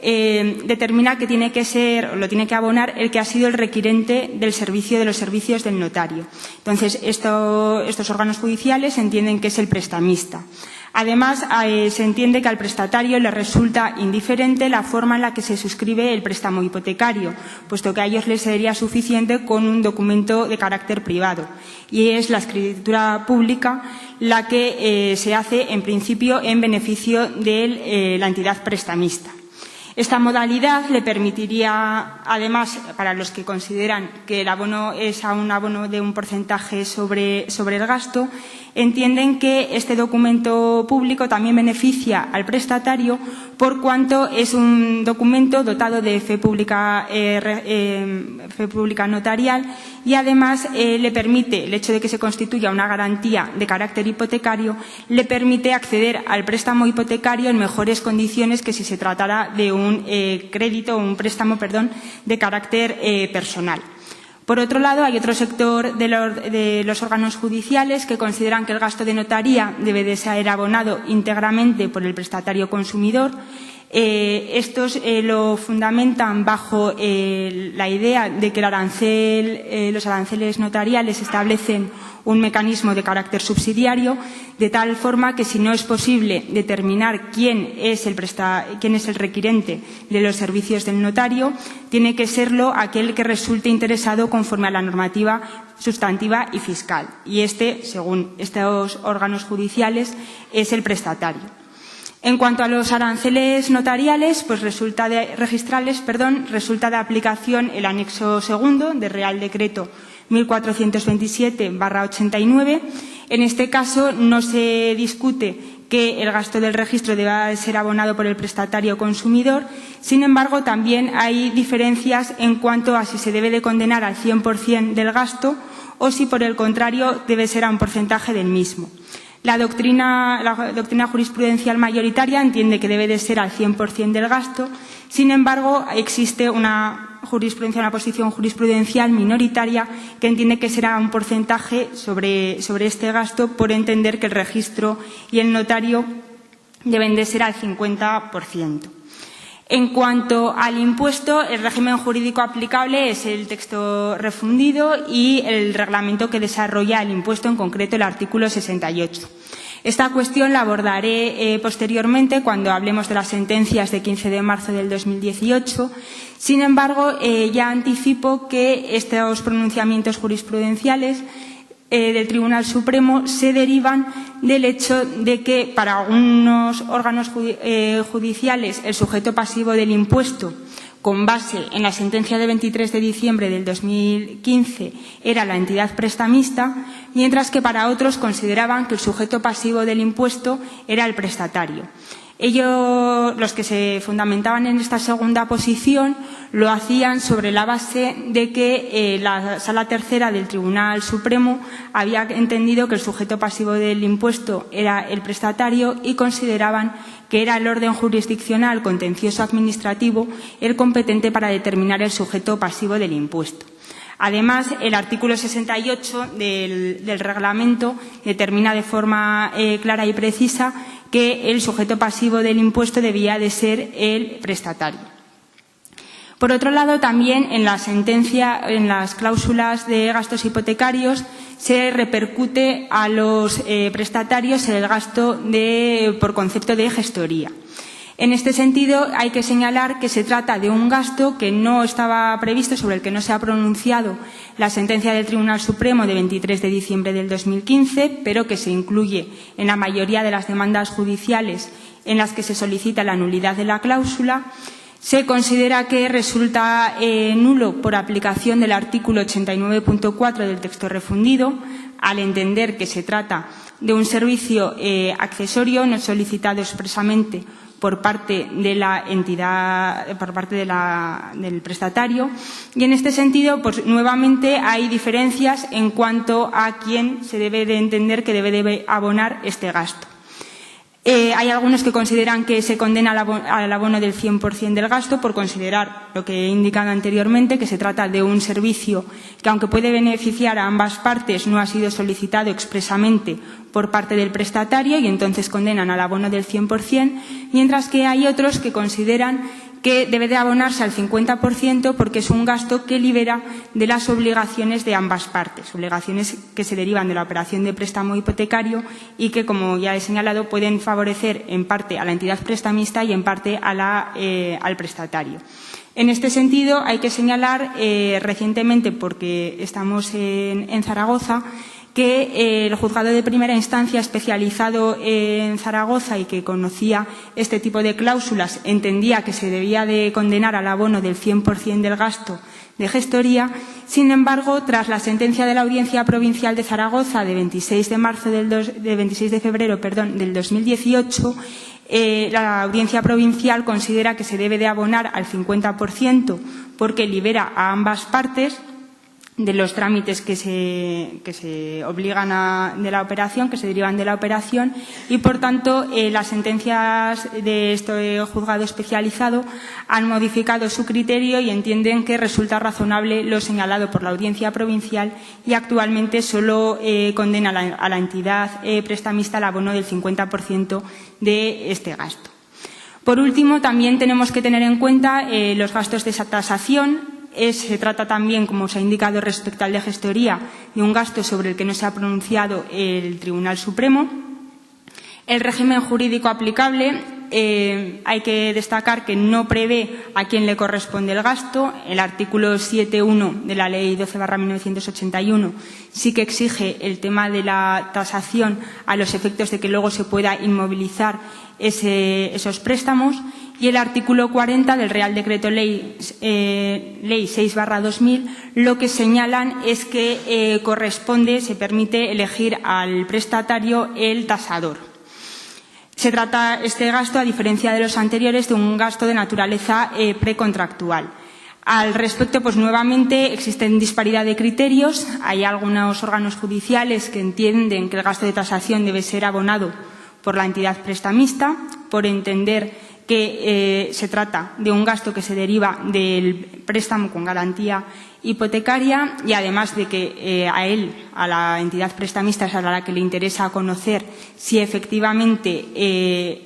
determina que tiene que ser, o lo tiene que abonar el que ha sido el requirente del servicio de los servicios del notario. Entonces, estos órganos judiciales entienden que es el prestamista. Además, se entiende que al prestatario le resulta indiferente la forma en la que se suscribe el préstamo hipotecario, puesto que a ellos les sería suficiente con un documento de carácter privado. Y es la escritura pública la que se hace, en principio, en beneficio de la entidad prestamista. Esta modalidad le permitiría, además, para los que consideran que el abono es a un abono de un porcentaje sobre el gasto, entienden que este documento público también beneficia al prestatario por cuanto es un documento dotado de fe pública notarial y además le permite, el hecho de que se constituya una garantía de carácter hipotecario, le permite acceder al préstamo hipotecario en mejores condiciones que si se tratara de un un préstamo de carácter personal. Por otro lado, hay otro sector de los órganos judiciales que consideran que el gasto de notaría debe de ser abonado íntegramente por el prestatario consumidor. Estos lo fundamentan bajo la idea de que los aranceles notariales establecen un mecanismo de carácter subsidiario, de tal forma que si no es posible determinar quién es el requirente de los servicios del notario, tiene que serlo aquel que resulte interesado conforme a la normativa sustantiva y fiscal. Y según estos órganos judiciales, es el prestatario. En cuanto a los aranceles notariales, pues resulta de aplicación el anexo segundo del Real Decreto 1427/89. En este caso no se discute que el gasto del registro deba ser abonado por el prestatario consumidor. Sin embargo, también hay diferencias en cuanto a si se debe de condenar al 100% del gasto o si, por el contrario, debe ser a un porcentaje del mismo. La doctrina jurisprudencial mayoritaria entiende que debe de ser al 100% del gasto. Sin embargo, existe una posición jurisprudencial minoritaria que entiende que será un porcentaje sobre este gasto por entender que el registro y el notario deben de ser al 50%. En cuanto al impuesto, el régimen jurídico aplicable es el texto refundido y el reglamento que desarrolla el impuesto, en concreto el artículo 68. Esta cuestión la abordaré posteriormente cuando hablemos de las sentencias de 15 de marzo del 2018. Sin embargo, ya anticipo que estos pronunciamientos jurisprudenciales del Tribunal Supremo se derivan del hecho de que para algunos órganos judiciales el sujeto pasivo del impuesto, con base en la sentencia de 23 de diciembre del 2015, era la entidad prestamista, mientras que para otros consideraban que el sujeto pasivo del impuesto era el prestatario. Los que se fundamentaban en esta segunda posición lo hacían sobre la base de que la Sala Tercera del Tribunal Supremo había entendido que el sujeto pasivo del impuesto era el prestatario y consideraban que era el orden jurisdiccional contencioso administrativo el competente para determinar el sujeto pasivo del impuesto. Además, el artículo 68 del reglamento determina de forma clara y precisa que el sujeto pasivo del impuesto debía de ser el prestatario. Por otro lado, también en la sentencia, en las cláusulas de gastos hipotecarios, se repercute a los prestatarios el gasto por concepto de gestoría. En este sentido, hay que señalar que se trata de un gasto que no estaba previsto, sobre el que no se ha pronunciado la sentencia del Tribunal Supremo de 23 de diciembre del 2015, pero que se incluye en la mayoría de las demandas judiciales en las que se solicita la nulidad de la cláusula. Se considera que resulta nulo por aplicación del artículo 89.4 del texto refundido, al entender que se trata de un servicio accesorio no solicitado expresamente por parte de la entidad, por parte del prestatario. Y en este sentido, pues nuevamente hay diferencias en cuanto a quién se debe de entender que debe abonar este gasto. Hay algunos que consideran que se condena al abono del 100% del gasto por considerar lo que he indicado anteriormente, que se trata de un servicio que, aunque puede beneficiar a ambas partes, no ha sido solicitado expresamente por parte del prestatario y entonces condenan al abono del 100%, mientras que hay otros que consideran que debe de abonarse al 50% porque es un gasto que libera de las obligaciones de ambas partes, obligaciones que se derivan de la operación de préstamo hipotecario y que, como ya he señalado, pueden favorecer en parte a la entidad prestamista y en parte al prestatario. En este sentido, hay que señalar recientemente, porque estamos en Zaragoza, que el juzgado de primera instancia especializado en Zaragoza y que conocía este tipo de cláusulas entendía que se debía de condenar al abono del 100% del gasto de gestoría. Sin embargo, tras la sentencia de la Audiencia Provincial de Zaragoza de 26 de febrero del 2018, la Audiencia Provincial considera que se debe de abonar al 50% porque libera a ambas partes de los trámites que se obligan de la operación, que se derivan de la operación, y por tanto las sentencias de este juzgado especializado han modificado su criterio y entienden que resulta razonable lo señalado por la Audiencia Provincial y actualmente solo condena a la entidad prestamista el abono del 50% de este gasto. Por último, también tenemos que tener en cuenta los gastos de esa tasación. Se trata también, como se ha indicado respecto al de gestoría, de un gasto sobre el que no se ha pronunciado el Tribunal Supremo. El régimen jurídico aplicable, hay que destacar que no prevé a quién le corresponde el gasto. El artículo 7.1 de la Ley 12/1981 sí que exige el tema de la tasación a los efectos de que luego se pueda inmovilizar esos préstamos. Y el artículo 40 del Real Decreto Ley 6/2000 lo que señalan es que se permite elegir al prestatario el tasador. Se trata este gasto, a diferencia de los anteriores, de un gasto de naturaleza precontractual. Al respecto, pues nuevamente existen disparidad de criterios. Hay algunos órganos judiciales que entienden que el gasto de tasación debe ser abonado por la entidad prestamista, por entender que se trata de un gasto que se deriva del préstamo con garantía hipotecaria y además de que a la entidad prestamista es a la que le interesa conocer si efectivamente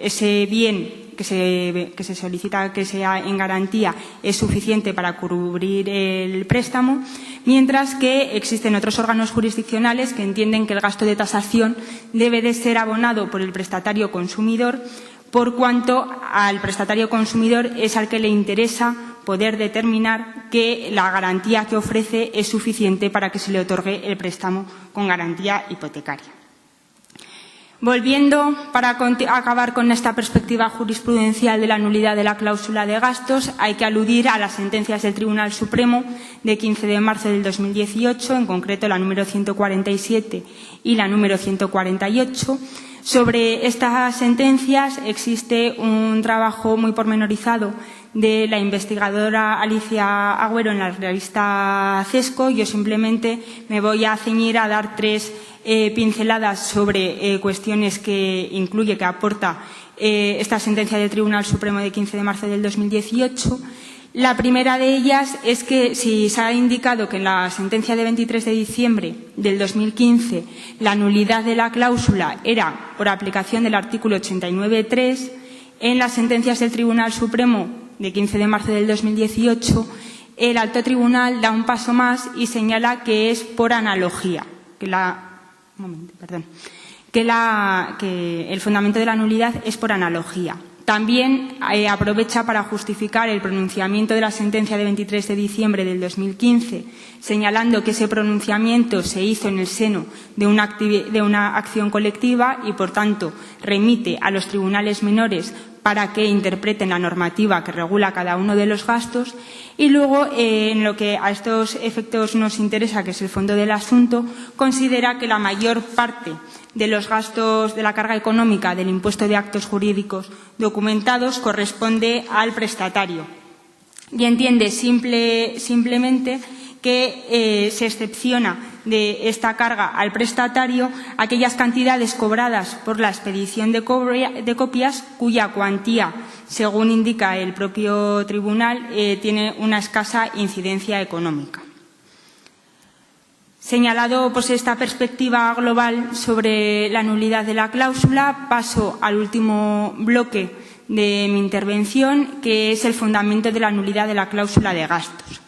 ese bien que se solicita que sea en garantía es suficiente para cubrir el préstamo, mientras que existen otros órganos jurisdiccionales que entienden que el gasto de tasación debe de ser abonado por el prestatario consumidor, por cuanto al prestatario consumidor es al que le interesa poder determinar que la garantía que ofrece es suficiente para que se le otorgue el préstamo con garantía hipotecaria. Volviendo, para acabar con esta perspectiva jurisprudencial de la nulidad de la cláusula de gastos, hay que aludir a las sentencias del Tribunal Supremo de 15 de marzo del 2018, en concreto la número 147 y la número 148. Sobre estas sentencias existe un trabajo muy pormenorizado de la investigadora Alicia Agüero en la revista CESCO. Yo simplemente me voy a ceñir a dar tres pinceladas sobre cuestiones que incluye, que aporta esta sentencia del Tribunal Supremo de 15 de marzo del 2018. La primera de ellas es que si se ha indicado que en la sentencia de 23 de diciembre del 2015 la nulidad de la cláusula era por aplicación del artículo 89.3, en las sentencias del Tribunal Supremo de 15 de marzo del 2018 el Alto Tribunal da un paso más y señala que es por analogía, que el fundamento de la nulidad es por analogía. También aprovecha para justificar el pronunciamiento de la sentencia de 23 de diciembre del 2015, señalando que ese pronunciamiento se hizo en el seno de una acción colectiva y, por tanto, remite a los tribunales menores para que interpreten la normativa que regula cada uno de los gastos. Y luego, en lo que a estos efectos nos interesa, que es el fondo del asunto, considera que la mayor parte de los gastos de la carga económica del impuesto de actos jurídicos documentados corresponde al prestatario y entiende simplemente que se excepciona de esta carga al prestatario aquellas cantidades cobradas por la expedición de copias cuya cuantía, según indica el propio tribunal, tiene una escasa incidencia económica. Señalado esta perspectiva global sobre la nulidad de la cláusula, paso al último bloque de mi intervención, que es el fundamento de la nulidad de la cláusula de gastos.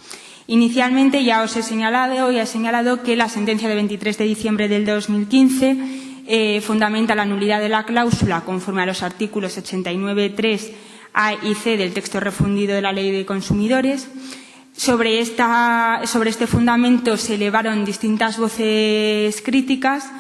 Inicialmente ya os he señalado que la sentencia de 23 de diciembre del 2015 fundamenta la nulidad de la cláusula conforme a los artículos 89.3 A y C del texto refundido de la Ley de Consumidores. Sobre este fundamento se elevaron distintas voces críticas,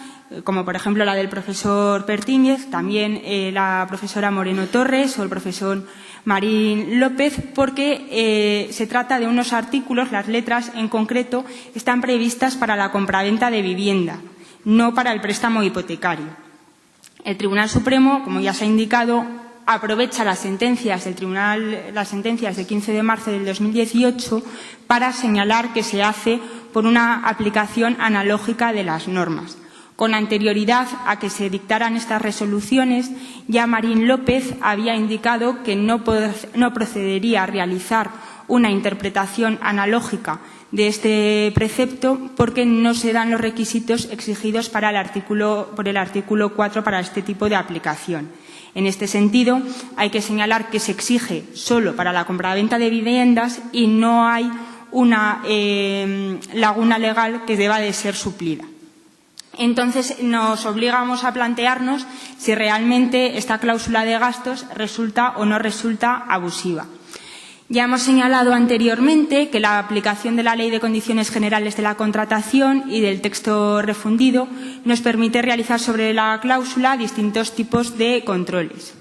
como por ejemplo la del profesor Pertíñez, también la profesora Moreno Torres o el profesor Marín López, porque se trata de unos artículos, las letras en concreto están previstas para la compraventa de vivienda, no para el préstamo hipotecario. El Tribunal Supremo, como ya se ha indicado, aprovecha las sentencias del Tribunal, las sentencias de 15 de marzo del 2018 para señalar que se hace por una aplicación analógica de las normas. Con anterioridad a que se dictaran estas resoluciones, ya Marín López había indicado que no procedería a realizar una interpretación analógica de este precepto porque no se dan los requisitos exigidos por el artículo 4 para este tipo de aplicación. En este sentido, hay que señalar que se exige solo para la compraventa de viviendas y no hay una laguna legal que deba de ser suplida. Entonces, nos obligamos a plantearnos si realmente esta cláusula de gastos resulta o no resulta abusiva. Ya hemos señalado anteriormente que la aplicación de la Ley de Condiciones Generales de la Contratación y del texto refundido nos permite realizar sobre la cláusula distintos tipos de controles.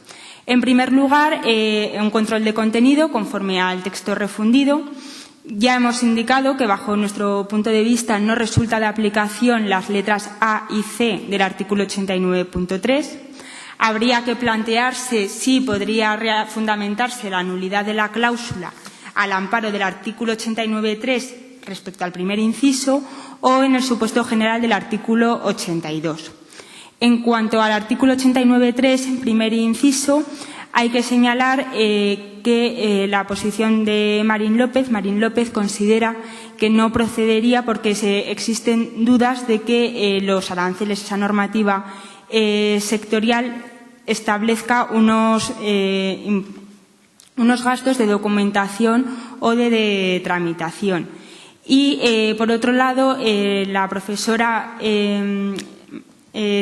En primer lugar, un control de contenido conforme al texto refundido. Ya hemos indicado que, bajo nuestro punto de vista, no resulta de aplicación las letras A y C del artículo 89.3. Habría que plantearse si podría fundamentarse la nulidad de la cláusula al amparo del artículo 89.3 respecto al primer inciso o en el supuesto general del artículo 82. En cuanto al artículo 89.3, primer inciso, hay que señalar que la posición de Marín López considera que no procedería porque existen dudas de que los aranceles, esa normativa sectorial, establezca unos gastos de documentación o de tramitación. Y, por otro lado, la profesora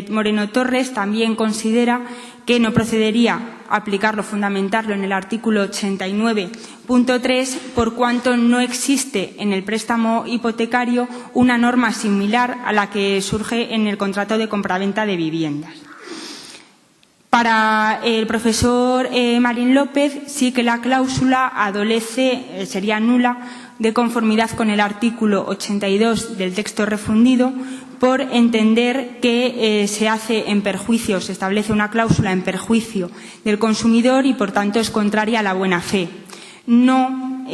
Moreno Torres también considera que no procedería a aplicarlo, fundamentarlo en el artículo 89.3 por cuanto no existe en el préstamo hipotecario una norma similar a la que surge en el contrato de compraventa de viviendas. Para el profesor Marín López sí que la cláusula adolece, sería nula, de conformidad con el artículo 82 del texto refundido por entender que se establece una cláusula en perjuicio del consumidor y, por tanto, es contraria a la buena fe. No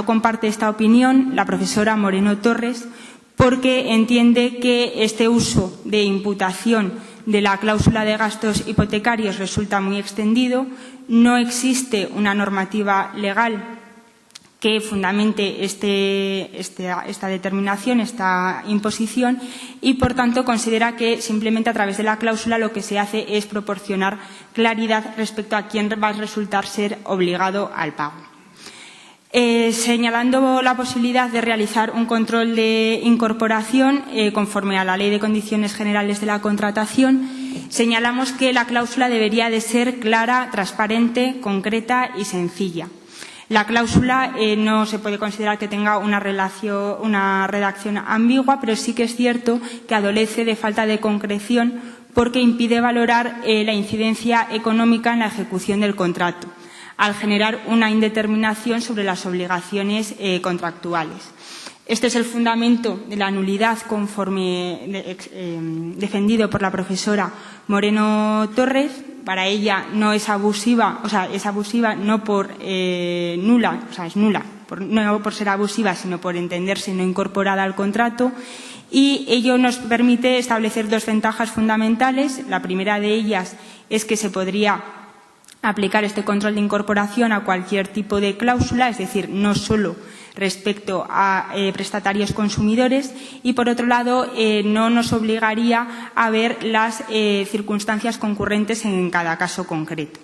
comparte esta opinión la profesora Moreno Torres porque entiende que este uso de imputación de la cláusula de gastos hipotecarios resulta muy extendido, no existe una normativa legal que fundamente esta determinación, esta imposición, y, por tanto, considera que simplemente a través de la cláusula lo que se hace es proporcionar claridad respecto a quién va a resultar ser obligado al pago. Señalando la posibilidad de realizar un control de incorporación conforme a la Ley de Condiciones Generales de la Contratación, señalamos que la cláusula debería de ser clara, transparente, concreta y sencilla. La cláusula no se puede considerar que tenga una redacción ambigua, pero sí que es cierto que adolece de falta de concreción porque impide valorar la incidencia económica en la ejecución del contrato, al generar una indeterminación sobre las obligaciones contractuales. Este es el fundamento de la nulidad defendido por la profesora Moreno Torres. Para ella no es abusiva, o sea, es abusiva no por nula, o sea, es nula, no por ser abusiva, sino por entenderse no incorporada al contrato. Y ello nos permite establecer dos ventajas fundamentales. La primera de ellas es que se podría aplicar este control de incorporación a cualquier tipo de cláusula, es decir, no solo respecto a prestatarios consumidores, y por otro lado no nos obligaría a ver las circunstancias concurrentes en cada caso concreto.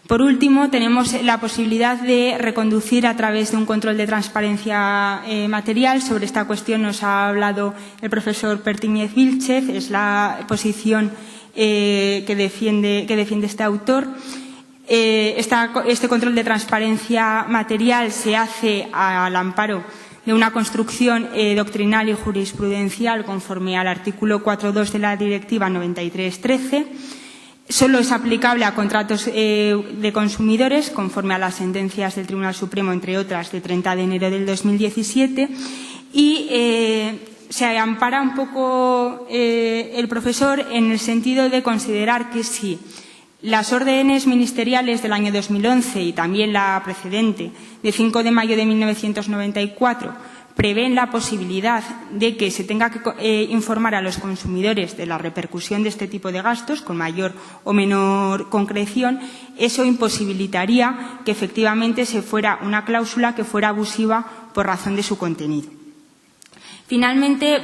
Por último, tenemos la posibilidad de reconducir a través de un control de transparencia material. Sobre esta cuestión nos ha hablado el profesor Pertíñez Vílchez, es la posición que defiende este autor. Este control de transparencia material se hace al amparo de una construcción doctrinal y jurisprudencial conforme al artículo 4.2 de la Directiva 93/13. Solo es aplicable a contratos de consumidores conforme a las sentencias del Tribunal Supremo, entre otras, de 30 de enero del 2017. Y se ampara un poco el profesor en el sentido de considerar que si las órdenes ministeriales del año 2011 y también la precedente de 5 de mayo de 1994 prevén la posibilidad de que se tenga que informar a los consumidores de la repercusión de este tipo de gastos con mayor o menor concreción, eso imposibilitaría que efectivamente se fuera una cláusula que fuera abusiva por razón de su contenido. Finalmente,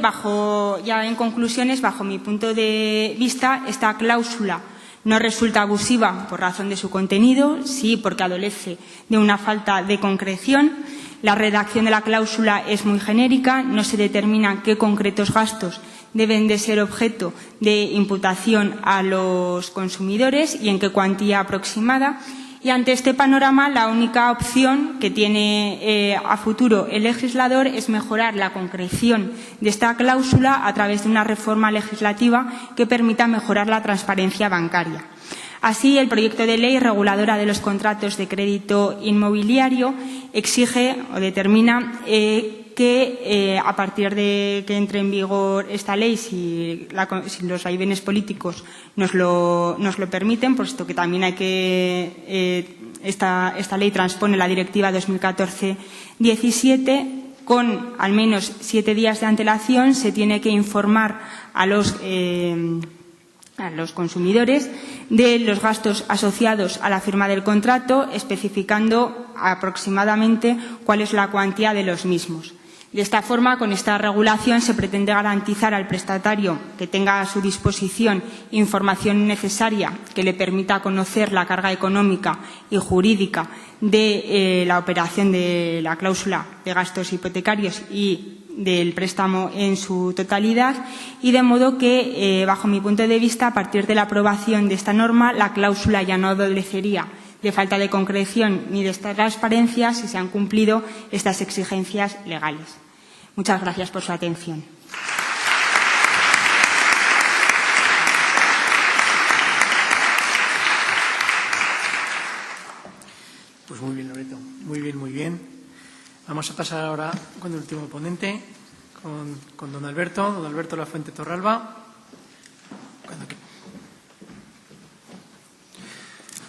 ya en conclusiones, bajo mi punto de vista, esta cláusula no resulta abusiva por razón de su contenido, sí porque adolece de una falta de concreción. La redacción de la cláusula es muy genérica, no se determina qué concretos gastos deben de ser objeto de imputación a los consumidores y en qué cuantía aproximada. Y ante este panorama, la única opción que tiene a futuro el legislador es mejorar la concreción de esta cláusula a través de una reforma legislativa que permita mejorar la transparencia bancaria. Así, el proyecto de ley reguladora de los contratos de crédito inmobiliario exige o determina que a partir de que entre en vigor esta ley, si los vaivenes políticos nos lo permiten, puesto que también hay que esta ley transpone la Directiva 2014/17, con al menos 7 días de antelación se tiene que informar a los consumidores de los gastos asociados a la firma del contrato, especificando aproximadamente cuál es la cuantía de los mismos. De esta forma, con esta regulación se pretende garantizar al prestatario que tenga a su disposición información necesaria que le permita conocer la carga económica y jurídica de la operación de la cláusula de gastos hipotecarios y del préstamo en su totalidad, y de modo que, bajo mi punto de vista, a partir de la aprobación de esta norma, la cláusula ya no adolecería de falta de concreción ni de transparencia si se han cumplido estas exigencias legales. Muchas gracias por su atención. Pues muy bien, Loreto. Muy bien, muy bien. Vamos a pasar ahora con el último ponente, con don Alberto Lafuente Torralba.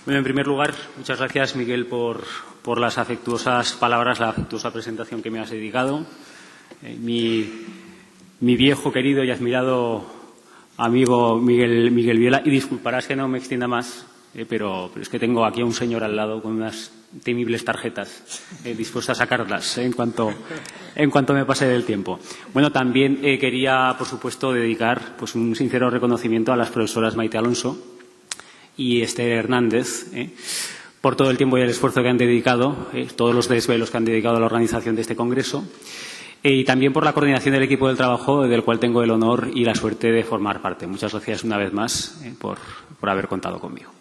Bueno, en primer lugar, muchas gracias, Miguel, por las afectuosas palabras, la afectuosa presentación que me has dedicado. Mi viejo, querido y admirado amigo Miguel Viola, y disculparás que no me extienda más, pero es que tengo aquí a un señor al lado con unas temibles tarjetas dispuestas a sacarlas en cuanto me pase del tiempo. Bueno, también quería, por supuesto, dedicar pues un sincero reconocimiento a las profesoras Maite Alonso y Esther Hernández por todo el tiempo y el esfuerzo que han dedicado, todos los desvelos que han dedicado a la organización de este congreso. y también por la coordinación del equipo del trabajo, del cual tengo el honor y la suerte de formar parte. Muchas gracias una vez más por haber contado conmigo.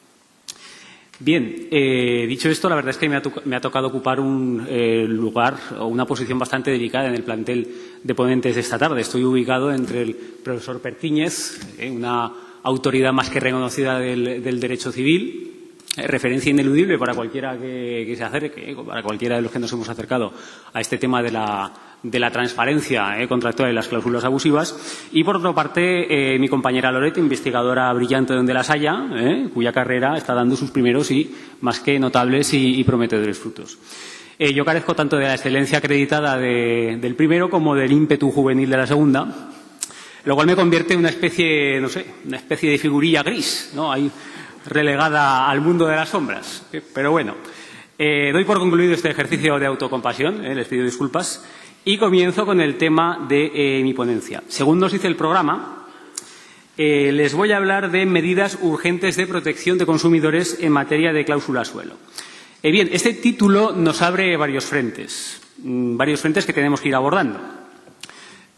Bien, dicho esto, la verdad es que me ha tocado ocupar un lugar o una posición bastante delicada en el plantel de ponentes de esta tarde. Estoy ubicado entre el profesor Pertíñez, una autoridad más que reconocida del derecho civil, referencia ineludible para cualquiera que se acerque, para cualquiera de los que nos hemos acercado a este tema de la transparencia contractual y las cláusulas abusivas. Y, por otra parte, mi compañera Loret, investigadora brillante donde las haya, cuya carrera está dando sus primeros y más que notables y prometedores frutos. Yo carezco tanto de la excelencia acreditada del primero como del ímpetu juvenil de la segunda, lo cual me convierte en una especie, no sé, una especie de figurilla gris, ¿no? Ahí relegada al mundo de las sombras. Pero bueno, doy por concluido este ejercicio de autocompasión, les pido disculpas, y comienzo con el tema de mi ponencia. Según nos dice el programa, les voy a hablar de medidas urgentes de protección de consumidores en materia de cláusula suelo. Bien, este título nos abre varios frentes que tenemos que ir abordando.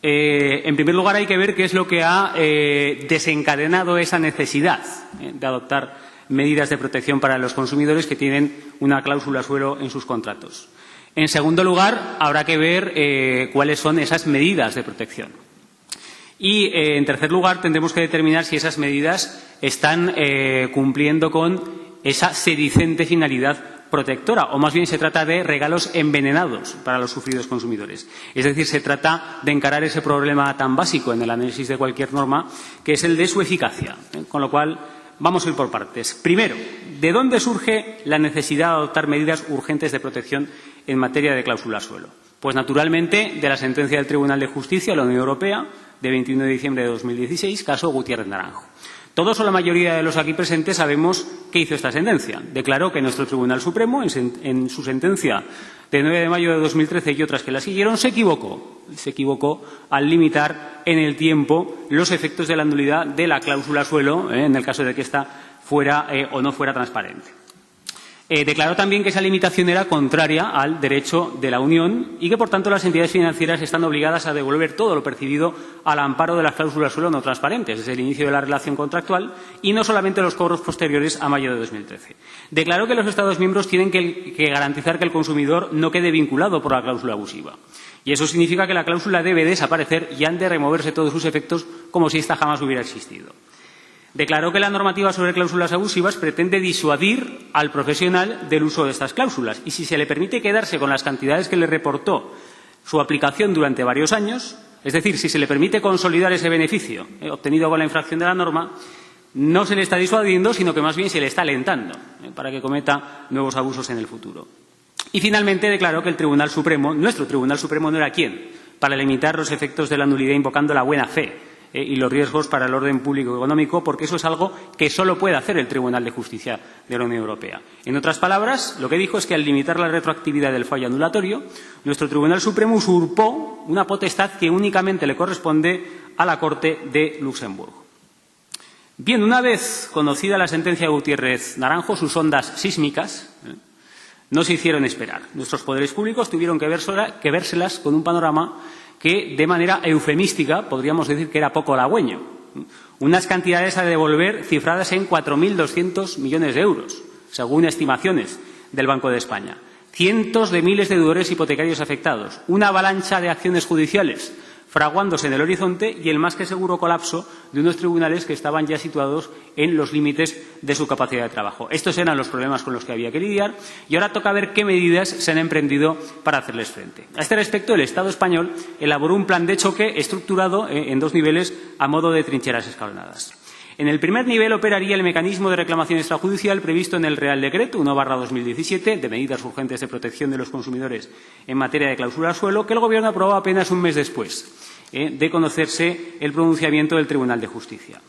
En primer lugar, hay que ver qué es lo que ha desencadenado esa necesidad de adoptar medidas de protección para los consumidores que tienen una cláusula suelo en sus contratos. En segundo lugar, habrá que ver cuáles son esas medidas de protección. Y, en tercer lugar, tendremos que determinar si esas medidas están cumpliendo con esa sedicente finalidad protectora, o más bien se trata de regalos envenenados para los sufridos consumidores. Es decir, se trata de encarar ese problema tan básico en el análisis de cualquier norma, que es el de su eficacia. Con lo cual, vamos a ir por partes. Primero, ¿de dónde surge la necesidad de adoptar medidas urgentes de protección en materia de cláusula suelo? Pues, naturalmente, de la sentencia del Tribunal de Justicia de la Unión Europea de 21 de diciembre de 2016, caso Gutiérrez Naranjo. Todos o la mayoría de los aquí presentes sabemos qué hizo esta sentencia. Declaró que nuestro Tribunal Supremo, en su sentencia de 9 de mayo de 2013 y otras que la siguieron, se equivocó al limitar en el tiempo los efectos de la nulidad de la cláusula suelo, en el caso de que ésta fuera o no fuera transparente. Declaró también que esa limitación era contraria al derecho de la Unión y que, por tanto, las entidades financieras están obligadas a devolver todo lo percibido al amparo de las cláusulas suelo no transparentes desde el inicio de la relación contractual y no solamente los cobros posteriores a mayo de 2013. Declaró que los Estados miembros tienen que garantizar que el consumidor no quede vinculado por la cláusula abusiva. Y eso significa que la cláusula debe desaparecer y han de removerse todos sus efectos como si ésta jamás hubiera existido. Declaró que la normativa sobre cláusulas abusivas pretende disuadir al profesional del uso de estas cláusulas y, si se le permite quedarse con las cantidades que le reportó su aplicación durante varios años, es decir, si se le permite consolidar ese beneficio obtenido con la infracción de la norma, no se le está disuadiendo, sino que más bien se le está alentando para que cometa nuevos abusos en el futuro. Y, finalmente, declaró que el Tribunal Supremo, nuestro Tribunal Supremo, no era quien para limitar los efectos de la nulidad invocando la buena fe y los riesgos para el orden público y económico, porque eso es algo que solo puede hacer el Tribunal de Justicia de la Unión Europea. En otras palabras, lo que dijo es que, al limitar la retroactividad del fallo anulatorio, nuestro Tribunal Supremo usurpó una potestad que únicamente le corresponde a la Corte de Luxemburgo. Bien, una vez conocida la sentencia de Gutiérrez Naranjo, sus ondas sísmicas no se hicieron esperar. Nuestros poderes públicos tuvieron que vérselas con un panorama que, de manera eufemística, podríamos decir que era poco halagüeño. Unas cantidades a devolver cifradas en 4.200 millones de euros, según estimaciones del Banco de España. Cientos de miles de deudores hipotecarios afectados. Una avalancha de acciones judiciales fraguándose en el horizonte y el más que seguro colapso de unos tribunales que estaban ya situados en los límites de su capacidad de trabajo. Estos eran los problemas con los que había que lidiar y ahora toca ver qué medidas se han emprendido para hacerles frente. A este respecto, el Estado español elaboró un plan de choque estructurado en dos niveles a modo de trincheras escalonadas. En el primer nivel operaría el mecanismo de reclamación extrajudicial previsto en el Real Decreto 1/2017 de medidas urgentes de protección de los consumidores en materia de cláusula suelo, que el Gobierno aprobó apenas un mes después de conocerse el pronunciamiento del Tribunal de Justicia.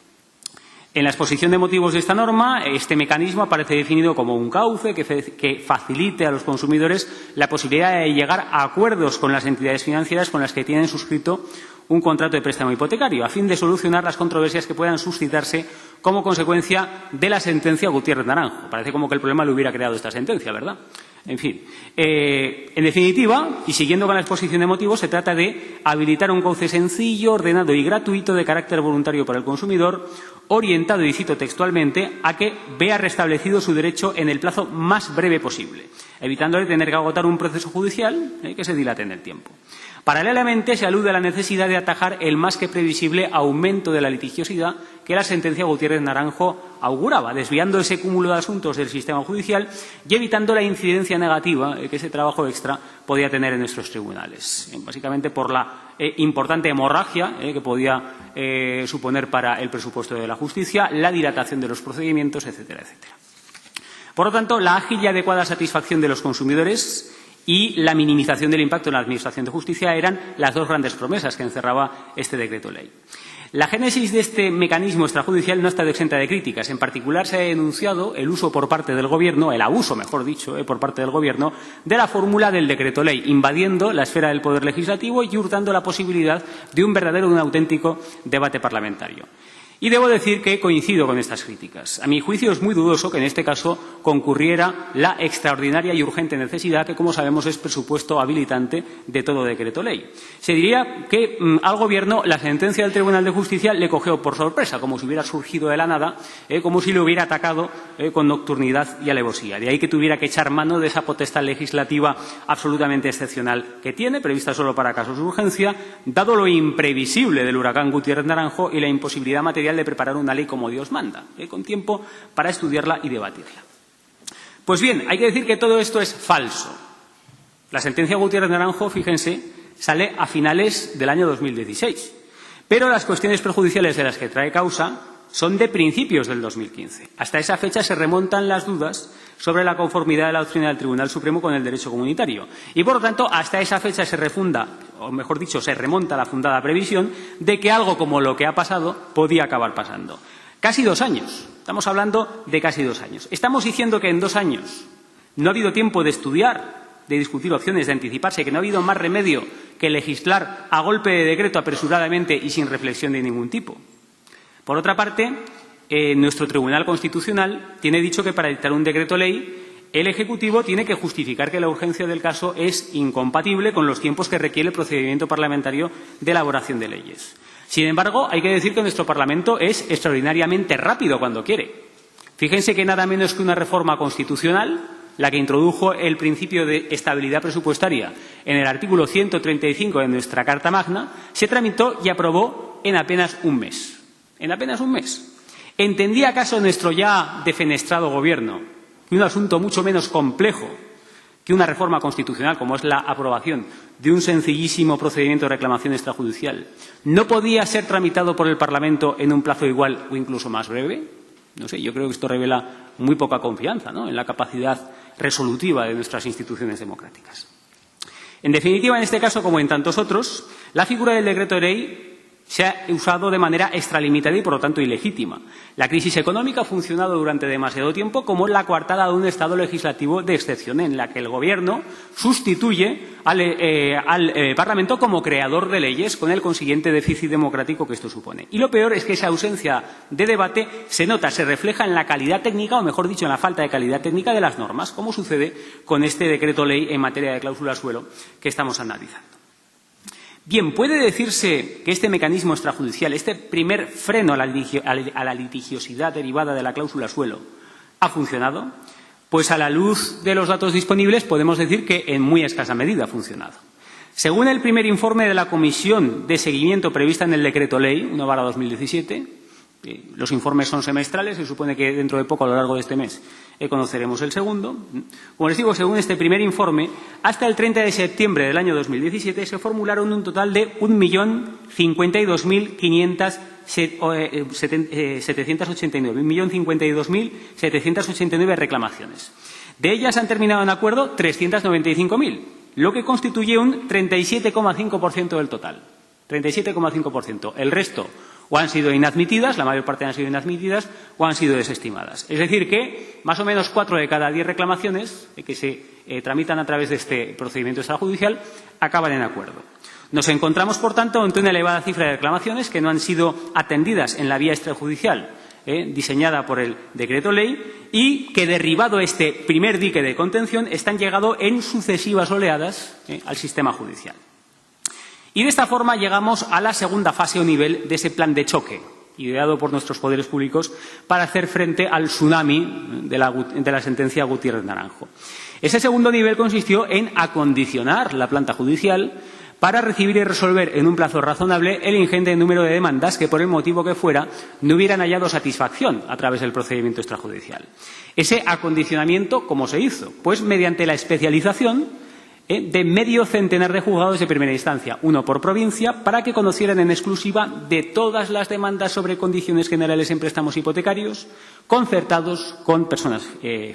En la exposición de motivos de esta norma, este mecanismo aparece definido como un cauce que facilite a los consumidores la posibilidad de llegar a acuerdos con las entidades financieras con las que tienen suscrito un contrato de préstamo hipotecario, a fin de solucionar las controversias que puedan suscitarse como consecuencia de la sentencia Gutiérrez Naranjo. Parece como que el problema lo hubiera creado esta sentencia, ¿verdad? En fin, en definitiva, y siguiendo con la exposición de motivos, se trata de habilitar un cauce sencillo, ordenado y gratuito de carácter voluntario para el consumidor, orientado, y cito textualmente, a que vea restablecido su derecho en el plazo más breve posible, evitándole tener que agotar un proceso judicial que se dilate en el tiempo. Paralelamente, se alude a la necesidad de atajar el más que previsible aumento de la litigiosidad que la sentencia Gutiérrez Naranjo auguraba, desviando ese cúmulo de asuntos del sistema judicial y evitando la incidencia negativa que ese trabajo extra podía tener en nuestros tribunales, básicamente por la importante hemorragia que podía suponer para el presupuesto de la justicia, la dilatación de los procedimientos, etcétera, etcétera. Por lo tanto, la ágil y adecuada satisfacción de los consumidores y la minimización del impacto en la Administración de Justicia eran las dos grandes promesas que encerraba este decreto ley. La génesis de este mecanismo extrajudicial no ha estado exenta de críticas. En particular, se ha denunciado el uso por parte del Gobierno, el abuso, mejor dicho, por parte del Gobierno, de la fórmula del decreto ley, invadiendo la esfera del Poder Legislativo y hurtando la posibilidad de un verdadero, un auténtico debate parlamentario. Y debo decir que coincido con estas críticas. A mi juicio es muy dudoso que en este caso concurriera la extraordinaria y urgente necesidad que, como sabemos, es presupuesto habilitante de todo decreto ley. Se diría que al Gobierno la sentencia del Tribunal de Justicia le cogió por sorpresa, como si hubiera surgido de la nada, como si le hubiera atacado con nocturnidad y alevosía. De ahí que tuviera que echar mano de esa potestad legislativa absolutamente excepcional que tiene, prevista solo para casos de urgencia, dado lo imprevisible del huracán Gutiérrez Naranjo y la imposibilidad material de preparar una ley como Dios manda, con tiempo para estudiarla y debatirla. Pues bien, hay que decir que todo esto es falso. La sentencia Gutiérrez Naranjo, fíjense, sale a finales del año 2016, pero las cuestiones perjudiciales de las que trae causa son de principios del 2015. Hasta esa fecha se remontan las dudas sobre la conformidad de la doctrina del Tribunal Supremo con el derecho comunitario. Y, por lo tanto, hasta esa fecha se refunda, o mejor dicho, se remonta la fundada previsión de que algo como lo que ha pasado podía acabar pasando. Casi 2 años. Estamos hablando de casi 2 años. Estamos diciendo que en 2 años no ha habido tiempo de estudiar, de discutir opciones, de anticiparse, que no ha habido más remedio que legislar a golpe de decreto apresuradamente y sin reflexión de ningún tipo. Por otra parte, nuestro Tribunal Constitucional tiene dicho que para dictar un decreto ley el Ejecutivo tiene que justificar que la urgencia del caso es incompatible con los tiempos que requiere el procedimiento parlamentario de elaboración de leyes. Sin embargo, hay que decir que nuestro Parlamento es extraordinariamente rápido cuando quiere. Fíjense que nada menos que una reforma constitucional, la que introdujo el principio de estabilidad presupuestaria en el artículo 135 de nuestra Carta Magna, se tramitó y aprobó en apenas un mes. En apenas un mes. ¿Entendía acaso nuestro ya defenestrado Gobierno que un asunto mucho menos complejo que una reforma constitucional, como es la aprobación de un sencillísimo procedimiento de reclamación extrajudicial, no podía ser tramitado por el Parlamento en un plazo igual o incluso más breve? No sé, yo creo que esto revela muy poca confianza, ¿no?, en la capacidad resolutiva de nuestras instituciones democráticas. En definitiva, en este caso, como en tantos otros, la figura del decreto ley se ha usado de manera extralimitada y, por lo tanto, ilegítima. La crisis económica ha funcionado durante demasiado tiempo como la coartada de un Estado legislativo de excepción, en la que el Gobierno sustituye al Parlamento como creador de leyes, con el consiguiente déficit democrático que esto supone. Y lo peor es que esa ausencia de debate se nota, se refleja en la calidad técnica, o mejor dicho, en la falta de calidad técnica de las normas, como sucede con este decreto ley en materia de cláusula suelo que estamos analizando. Bien, ¿puede decirse que este mecanismo extrajudicial, este primer freno a la litigiosidad derivada de la cláusula suelo, ha funcionado? Pues a la luz de los datos disponibles podemos decir que en muy escasa medida ha funcionado. Según el primer informe de la Comisión de Seguimiento prevista en el Decreto Ley 1/2017, los informes son semestrales, se supone que dentro de poco, a lo largo de este mes, conoceremos el segundo. Como les digo, según este primer informe, hasta el 30 de septiembre del año 2017 se formularon un total de 1.052.789 reclamaciones. De ellas han terminado en acuerdo 395.000, lo que constituye un 37,5% del total. 37,5%. El resto o han sido inadmitidas, la mayor parte han sido inadmitidas, o han sido desestimadas. Es decir, que más o menos 4 de cada 10 reclamaciones que se tramitan a través de este procedimiento extrajudicial acaban en acuerdo. Nos encontramos, por tanto, ante una elevada cifra de reclamaciones que no han sido atendidas en la vía extrajudicial diseñada por el decreto ley y que, derribado este primer dique de contención, están llegando en sucesivas oleadas al sistema judicial. Y de esta forma llegamos a la segunda fase o nivel de ese plan de choque ideado por nuestros poderes públicos para hacer frente al tsunami de la sentencia Gutiérrez Naranjo. Ese segundo nivel consistió en acondicionar la planta judicial para recibir y resolver en un plazo razonable el ingente número de demandas que, por el motivo que fuera, no hubieran hallado satisfacción a través del procedimiento extrajudicial. Ese acondicionamiento, ¿cómo se hizo? Pues mediante la especialización de medio centenar de juzgados de primera instancia, uno por provincia, para que conocieran en exclusiva de todas las demandas sobre condiciones generales en préstamos hipotecarios concertados con personas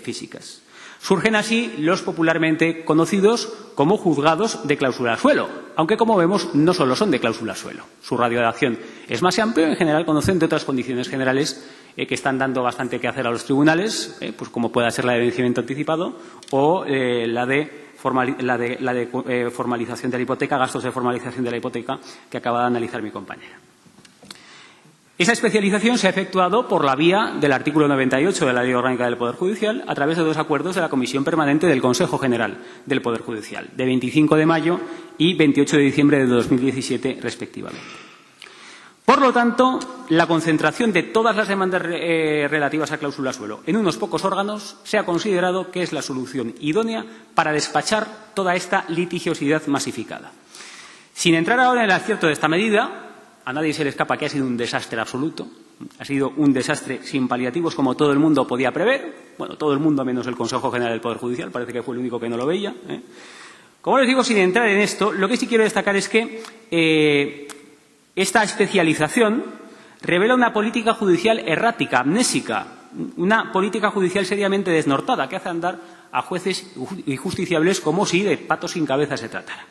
físicas. Surgen así los popularmente conocidos como juzgados de cláusula suelo, aunque, como vemos, no solo son de cláusula suelo. Su radio de acción es más amplio, en general conocen de otras condiciones generales que están dando bastante que hacer a los tribunales, pues como pueda ser la de vencimiento anticipado o la de formalización de la hipoteca, gastos de formalización de la hipoteca, que acaba de analizar mi compañera. Esa especialización se ha efectuado por la vía del artículo 98 de la Ley Orgánica del Poder Judicial a través de dos acuerdos de la Comisión Permanente del Consejo General del Poder Judicial, de 25 de mayo y 28 de diciembre de 2017, respectivamente. Por lo tanto, la concentración de todas las demandas relativas a cláusula suelo en unos pocos órganos se ha considerado que es la solución idónea para despachar toda esta litigiosidad masificada. Sin entrar ahora en el acierto de esta medida, a nadie se le escapa que ha sido un desastre absoluto. Ha sido un desastre sin paliativos, como todo el mundo podía prever. Bueno, todo el mundo menos el Consejo General del Poder Judicial. Parece que fue el único que no lo veía. Como les digo, sin entrar en esto, lo que sí quiero destacar es que esta especialización revela una política judicial errática, amnésica, una política judicial seriamente desnortada que hace andar a jueces y justiciables como si de patos sin cabeza se tratara.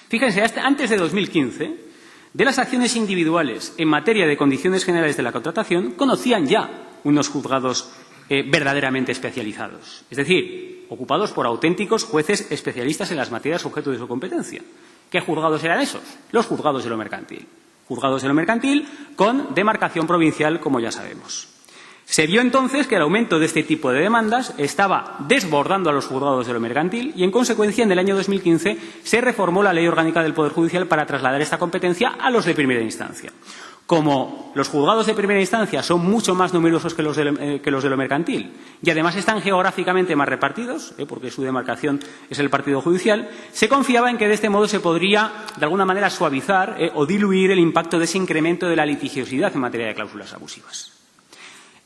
Fíjense, antes de 2015, de las acciones individuales en materia de condiciones generales de la contratación, conocían ya unos juzgados verdaderamente especializados, es decir, ocupados por auténticos jueces especialistas en las materias objeto de su competencia. ¿Qué juzgados eran esos? Los juzgados de lo mercantil. Juzgados de lo mercantil con demarcación provincial, como ya sabemos. Se vio entonces que el aumento de este tipo de demandas estaba desbordando a los juzgados de lo mercantil y, en consecuencia, en el año 2015 se reformó la Ley Orgánica del Poder Judicial para trasladar esta competencia a los de primera instancia. Como los juzgados de primera instancia son mucho más numerosos que los de lo mercantil y además están geográficamente más repartidos, porque su demarcación es el partido judicial, se confiaba en que de este modo se podría de alguna manera suavizar o diluir el impacto de ese incremento de la litigiosidad en materia de cláusulas abusivas.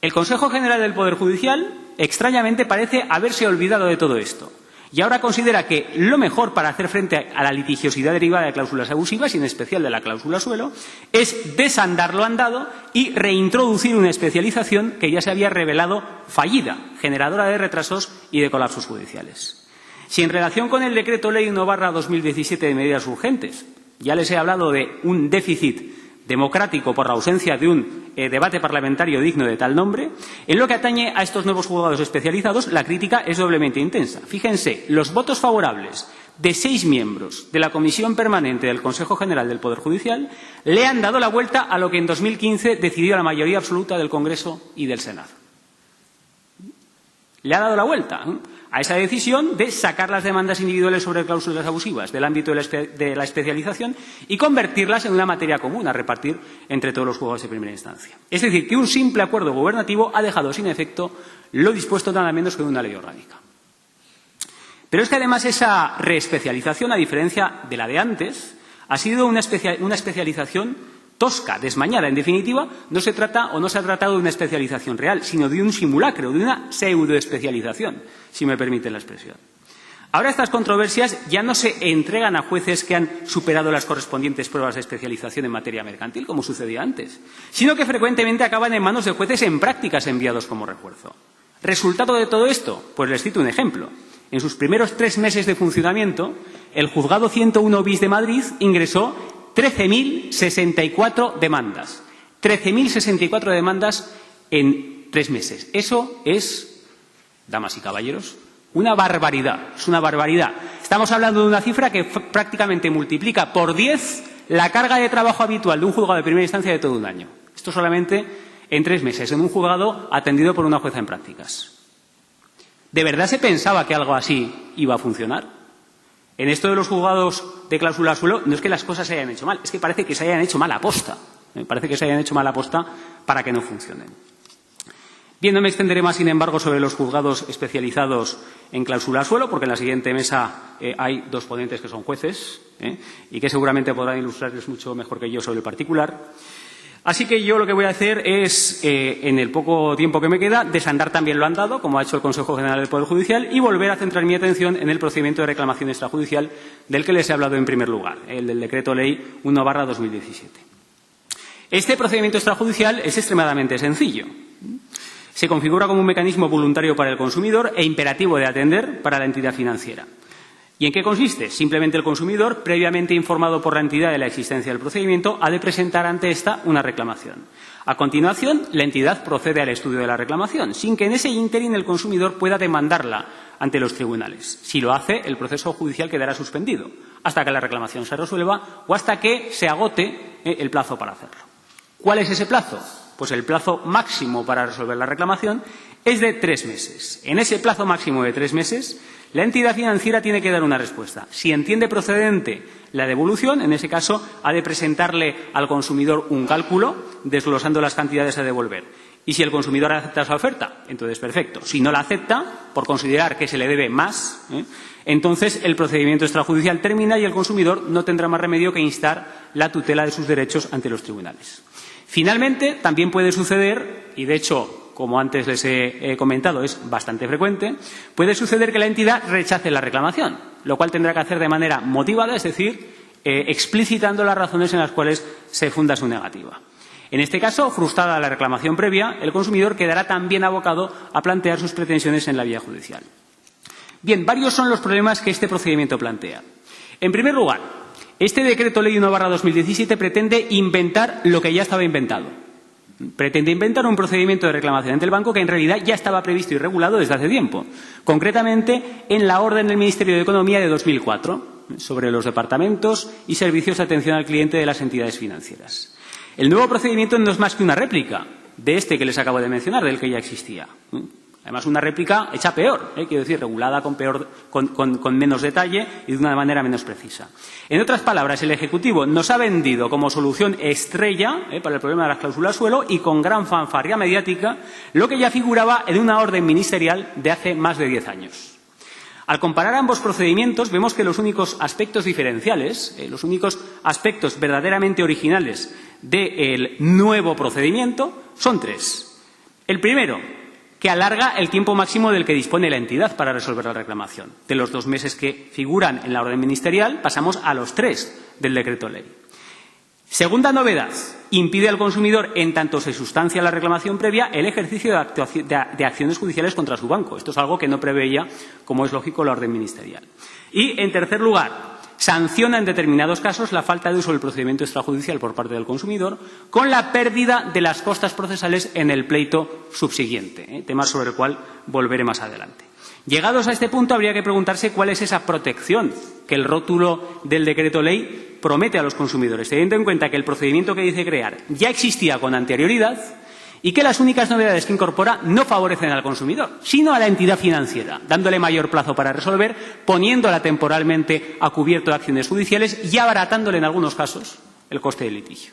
El Consejo General del Poder Judicial, extrañamente, parece haberse olvidado de todo esto y ahora considera que lo mejor para hacer frente a la litigiosidad derivada de cláusulas abusivas, y en especial de la cláusula suelo, es desandar lo andado y reintroducir una especialización que ya se había revelado fallida, generadora de retrasos y de colapsos judiciales. Si en relación con el Decreto Ley 1/2017 de medidas urgentes ya les he hablado de un déficit democrático por la ausencia de un debate parlamentario digno de tal nombre, en lo que atañe a estos nuevos juzgados especializados, la crítica es doblemente intensa. Fíjense, los votos favorables de 6 miembros de la Comisión Permanente del Consejo General del Poder Judicial le han dado la vuelta a lo que en 2015 decidió la mayoría absoluta del Congreso y del Senado. Le ha dado la vuelta a esa decisión de sacar las demandas individuales sobre cláusulas abusivas del ámbito de la especialización y convertirlas en una materia común a repartir entre todos los juzgados de primera instancia. Es decir, que un simple acuerdo gubernativo ha dejado sin efecto lo dispuesto nada menos que en una ley orgánica. Pero es que además esa reespecialización, a diferencia de la de antes, ha sido una especialización tosca, desmañada. En definitiva, no se trata o no se ha tratado de una especialización real, sino de un simulacro, de una pseudoespecialización, si me permiten la expresión. Ahora estas controversias ya no se entregan a jueces que han superado las correspondientes pruebas de especialización en materia mercantil, como sucedía antes, sino que frecuentemente acaban en manos de jueces en prácticas enviados como refuerzo. ¿Resultado de todo esto? Pues les cito un ejemplo. En sus primeros 3 meses de funcionamiento, el Juzgado 101 bis de Madrid ingresó 13.064 demandas. 13.064 demandas en 3 meses. Eso es, damas y caballeros, una barbaridad. Es una barbaridad. Estamos hablando de una cifra que prácticamente multiplica por 10 la carga de trabajo habitual de un juzgado de primera instancia de todo un año. Esto solamente en 3 meses en un juzgado atendido por una jueza en prácticas. ¿De verdad se pensaba que algo así iba a funcionar? En esto de los juzgados de cláusula suelo no es que las cosas se hayan hecho mal, es que parece que se hayan hecho mal aposta. Parece que se hayan hecho mal aposta para que no funcionen. Bien, no me extenderé más, sin embargo, sobre los juzgados especializados en cláusula suelo, porque en la siguiente mesa hay 2 ponentes que son jueces y que seguramente podrán ilustrarles mucho mejor que yo sobre el particular. Así que yo lo que voy a hacer es, en el poco tiempo que me queda, desandar también lo andado, como ha hecho el Consejo General del Poder Judicial, y volver a centrar mi atención en el procedimiento de reclamación extrajudicial del que les he hablado en primer lugar, el del Decreto Ley 1/2017. Este procedimiento extrajudicial es extremadamente sencillo. Se configura como un mecanismo voluntario para el consumidor e imperativo de atender para la entidad financiera. ¿Y en qué consiste? Simplemente el consumidor, previamente informado por la entidad de la existencia del procedimiento, ha de presentar ante ésta una reclamación. A continuación, la entidad procede al estudio de la reclamación, sin que en ese ínterin el consumidor pueda demandarla ante los tribunales. Si lo hace, el proceso judicial quedará suspendido hasta que la reclamación se resuelva o hasta que se agote el plazo para hacerlo. ¿Cuál es ese plazo? Pues el plazo máximo para resolver la reclamación es de 3 meses. En ese plazo máximo de 3 meses, la entidad financiera tiene que dar una respuesta. Si entiende procedente la devolución, en ese caso, ha de presentarle al consumidor un cálculo desglosando las cantidades a devolver. Y si el consumidor acepta esa oferta, entonces perfecto. Si no la acepta, por considerar que se le debe más, entonces el procedimiento extrajudicial termina y el consumidor no tendrá más remedio que instar la tutela de sus derechos ante los tribunales. Finalmente, también puede suceder, y de hecho, como antes les he comentado, es bastante frecuente, puede suceder que la entidad rechace la reclamación, lo cual tendrá que hacer de manera motivada, es decir, explicitando las razones en las cuales se funda su negativa. En este caso, frustrada la reclamación previa, el consumidor quedará también abocado a plantear sus pretensiones en la vía judicial. Bien, varios son los problemas que este procedimiento plantea. En primer lugar, este Decreto Ley 1/2017 pretende inventar lo que ya estaba inventado. Pretende inventar un procedimiento de reclamación ante el banco que en realidad ya estaba previsto y regulado desde hace tiempo, concretamente en la orden del Ministerio de Economía de 2004 sobre los departamentos y servicios de atención al cliente de las entidades financieras. El nuevo procedimiento no es más que una réplica de este que les acabo de mencionar, del que ya existía. Además, una réplica hecha peor, quiero decir, regulada con menos detalle y de una manera menos precisa. En otras palabras, el Ejecutivo nos ha vendido como solución estrella para el problema de las cláusulas suelo y con gran fanfarria mediática lo que ya figuraba en una orden ministerial de hace más de 10 años. Al comparar ambos procedimientos, vemos que los únicos aspectos diferenciales, los únicos aspectos verdaderamente originales del nuevo procedimiento son 3. El primero, que alarga el tiempo máximo del que dispone la entidad para resolver la reclamación. De los 2 meses que figuran en la orden ministerial, pasamos a los 3 del Decreto Ley. Segunda novedad, impide al consumidor, en tanto se sustancia la reclamación previa, el ejercicio de acciones judiciales contra su banco. Esto es algo que no preveía, como es lógico, la orden ministerial. Y, en tercer lugar, sanciona en determinados casos la falta de uso del procedimiento extrajudicial por parte del consumidor con la pérdida de las costas procesales en el pleito subsiguiente, tema sobre el cual volveré más adelante. Llegados a este punto, habría que preguntarse cuál es esa protección que el rótulo del Decreto Ley promete a los consumidores, teniendo en cuenta que el procedimiento que dice crear ya existía con anterioridad y que las únicas novedades que incorpora no favorecen al consumidor, sino a la entidad financiera, dándole mayor plazo para resolver, poniéndola temporalmente a cubierto de acciones judiciales y abaratándole en algunos casos el coste del litigio.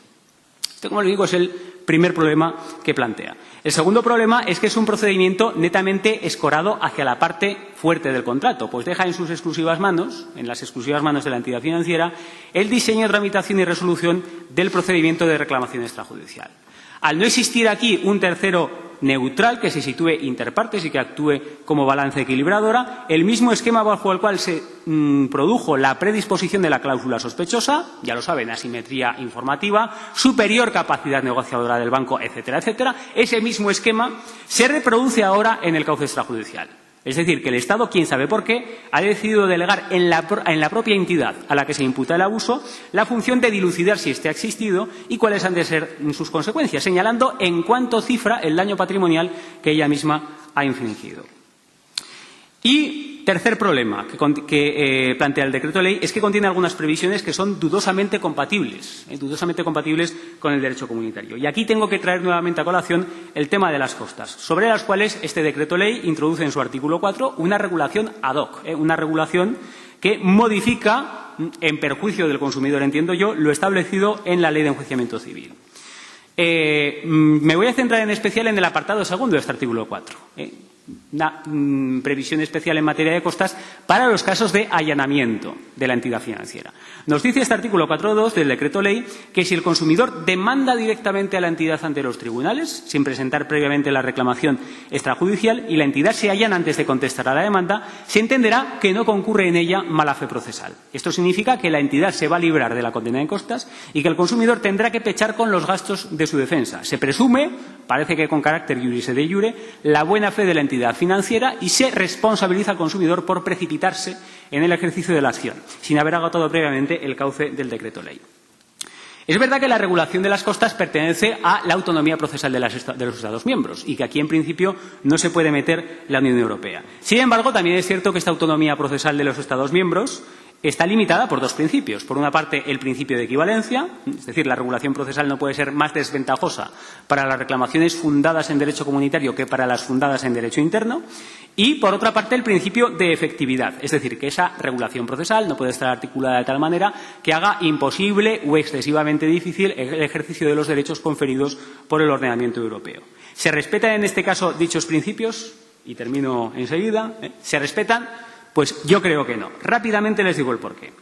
Este, como les digo, es el primer problema que plantea. El segundo problema es que es un procedimiento netamente escorado hacia la parte fuerte del contrato, pues deja en sus exclusivas manos, en las exclusivas manos de la entidad financiera, el diseño, tramitación y resolución del procedimiento de reclamación extrajudicial. Al no existir aquí un tercero neutral que se sitúe interpartes y que actúe como balanza equilibradora, el mismo esquema bajo el cual se produjo la predisposición de la cláusula sospechosa, ya lo saben, asimetría informativa, superior capacidad negociadora del banco, etcétera, etcétera, ese mismo esquema se reproduce ahora en el cauce extrajudicial. Es decir, que el Estado, quién sabe por qué, ha decidido delegar en la propia entidad a la que se imputa el abuso la función de dilucidar si éste ha existido y cuáles han de ser sus consecuencias, señalando en cuánto cifra el daño patrimonial que ella misma ha infligido. Y tercer problema que plantea el decreto ley es que contiene algunas previsiones que son dudosamente compatibles con el derecho comunitario. Y aquí tengo que traer nuevamente a colación el tema de las costas, sobre las cuales este decreto ley introduce en su artículo 4 una regulación ad hoc, una regulación que modifica, en perjuicio del consumidor, entiendo yo, lo establecido en la Ley de Enjuiciamiento Civil. Me voy a centrar en especial en el apartado segundo de este artículo 4. Una previsión especial en materia de costas para los casos de allanamiento de la entidad financiera. Nos dice este artículo 4.2 del decreto ley que si el consumidor demanda directamente a la entidad ante los tribunales, sin presentar previamente la reclamación extrajudicial, y la entidad se allana antes de contestar a la demanda, se entenderá que no concurre en ella mala fe procesal. Esto significa que la entidad se va a librar de la condena en costas y que el consumidor tendrá que pechar con los gastos de su defensa. Se presume, parece que con carácter iuris et de iure, la buena fe de la entidad financiera y se responsabiliza al consumidor por precipitarse en el ejercicio de la acción, sin haber agotado previamente el cauce del decreto ley. Es verdad que la regulación de las costas pertenece a la autonomía procesal de los Estados miembros y que aquí, en principio, no se puede meter la Unión Europea. Sin embargo, también es cierto que esta autonomía procesal de los Estados miembros está limitada por dos principios. Por una parte, el principio de equivalencia, es decir, la regulación procesal no puede ser más desventajosa para las reclamaciones fundadas en derecho comunitario que para las fundadas en derecho interno. Y, por otra parte, el principio de efectividad, es decir, que esa regulación procesal no puede estar articulada de tal manera que haga imposible o excesivamente difícil el ejercicio de los derechos conferidos por el ordenamiento europeo. ¿Se respetan en este caso dichos principios? Y termino enseguida. ¿Se respetan? Pues yo creo que no. Rápidamente les digo el porqué.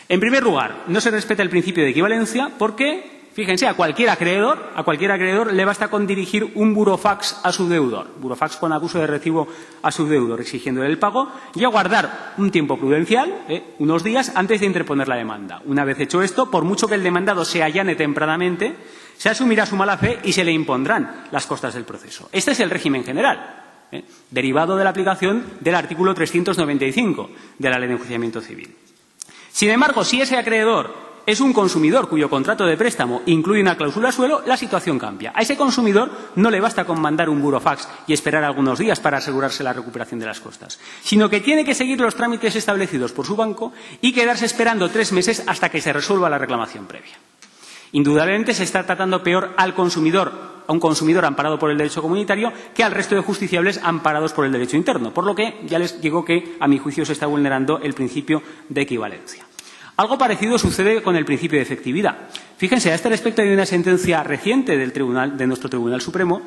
En primer lugar, no se respeta el principio de equivalencia porque, fíjense, a cualquier acreedor le basta con dirigir un burofax a su deudor, burofax con acuso de recibo a su deudor exigiéndole el pago, y aguardar un tiempo prudencial, unos días, antes de interponer la demanda. Una vez hecho esto, por mucho que el demandado se allane tempranamente, se asumirá su mala fe y se le impondrán las costas del proceso. Este es el régimen general, derivado de la aplicación del artículo 395 de la Ley de Enjuiciamiento Civil. Sin embargo, si ese acreedor es un consumidor cuyo contrato de préstamo incluye una cláusula suelo, la situación cambia. A ese consumidor no le basta con mandar un burofax y esperar algunos días para asegurarse la recuperación de las costas, sino que tiene que seguir los trámites establecidos por su banco y quedarse esperando 3 meses hasta que se resuelva la reclamación previa. Indudablemente se está tratando peor a un consumidor amparado por el derecho comunitario que al resto de justiciables amparados por el derecho interno, por lo que ya les digo que, a mi juicio, se está vulnerando el principio de equivalencia. Algo parecido sucede con el principio de efectividad. Fíjense, a este respecto hay una sentencia reciente de nuestro Tribunal Supremo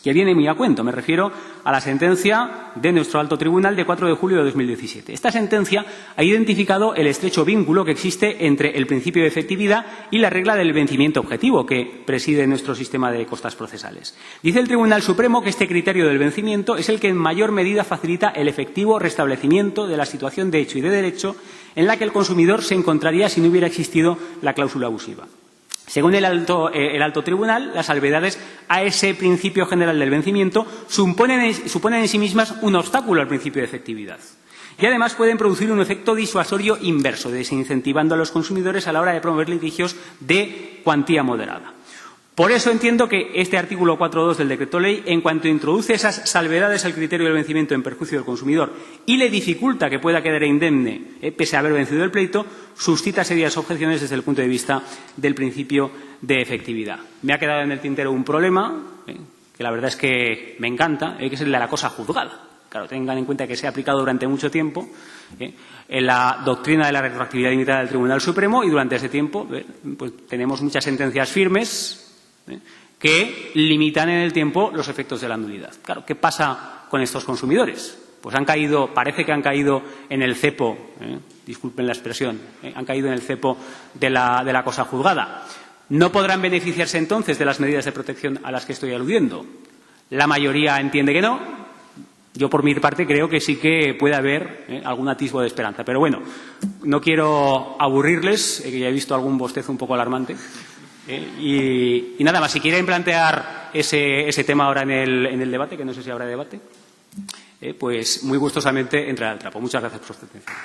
que viene muy a cuento. Me refiero a la sentencia de nuestro alto tribunal de 4 de julio de 2017. Esta sentencia ha identificado el estrecho vínculo que existe entre el principio de efectividad y la regla del vencimiento objetivo que preside nuestro sistema de costas procesales. Dice el Tribunal Supremo que este criterio del vencimiento es el que en mayor medida facilita el efectivo restablecimiento de la situación de hecho y de derecho en la que el consumidor se encontraría si no hubiera existido la cláusula abusiva. Según el alto tribunal, las salvedades a ese principio general del vencimiento suponen en sí mismas un obstáculo al principio de efectividad. Y además pueden producir un efecto disuasorio inverso, desincentivando a los consumidores a la hora de promover litigios de cuantía moderada. Por eso entiendo que este artículo 4.2 del decreto ley, en cuanto introduce esas salvedades al criterio del vencimiento en perjuicio del consumidor y le dificulta que pueda quedar indemne pese a haber vencido el pleito, suscita serias objeciones desde el punto de vista del principio de efectividad. Me ha quedado en el tintero un problema, que la verdad es que me encanta, que es el de la cosa juzgada. Claro, tengan en cuenta que se ha aplicado durante mucho tiempo en la doctrina de la retroactividad limitada del Tribunal Supremo y durante ese tiempo pues tenemos muchas sentencias firmes que limitan en el tiempo los efectos de la nulidad. Claro, ¿qué pasa con estos consumidores? Pues parece que han caído en el cepo, disculpen la expresión, han caído en el cepo de la cosa juzgada. No podrán beneficiarse entonces de las medidas de protección a las que estoy aludiendo. La mayoría entiende que no. Yo, por mi parte, creo que sí que puede haber algún atisbo de esperanza. Pero bueno, no quiero aburrirles, que ya he visto algún bostezo un poco alarmante. Y nada más, si quieren plantear ese tema ahora en el debate, que no sé si habrá debate, pues muy gustosamente entraré al trapo. Muchas gracias por su atención.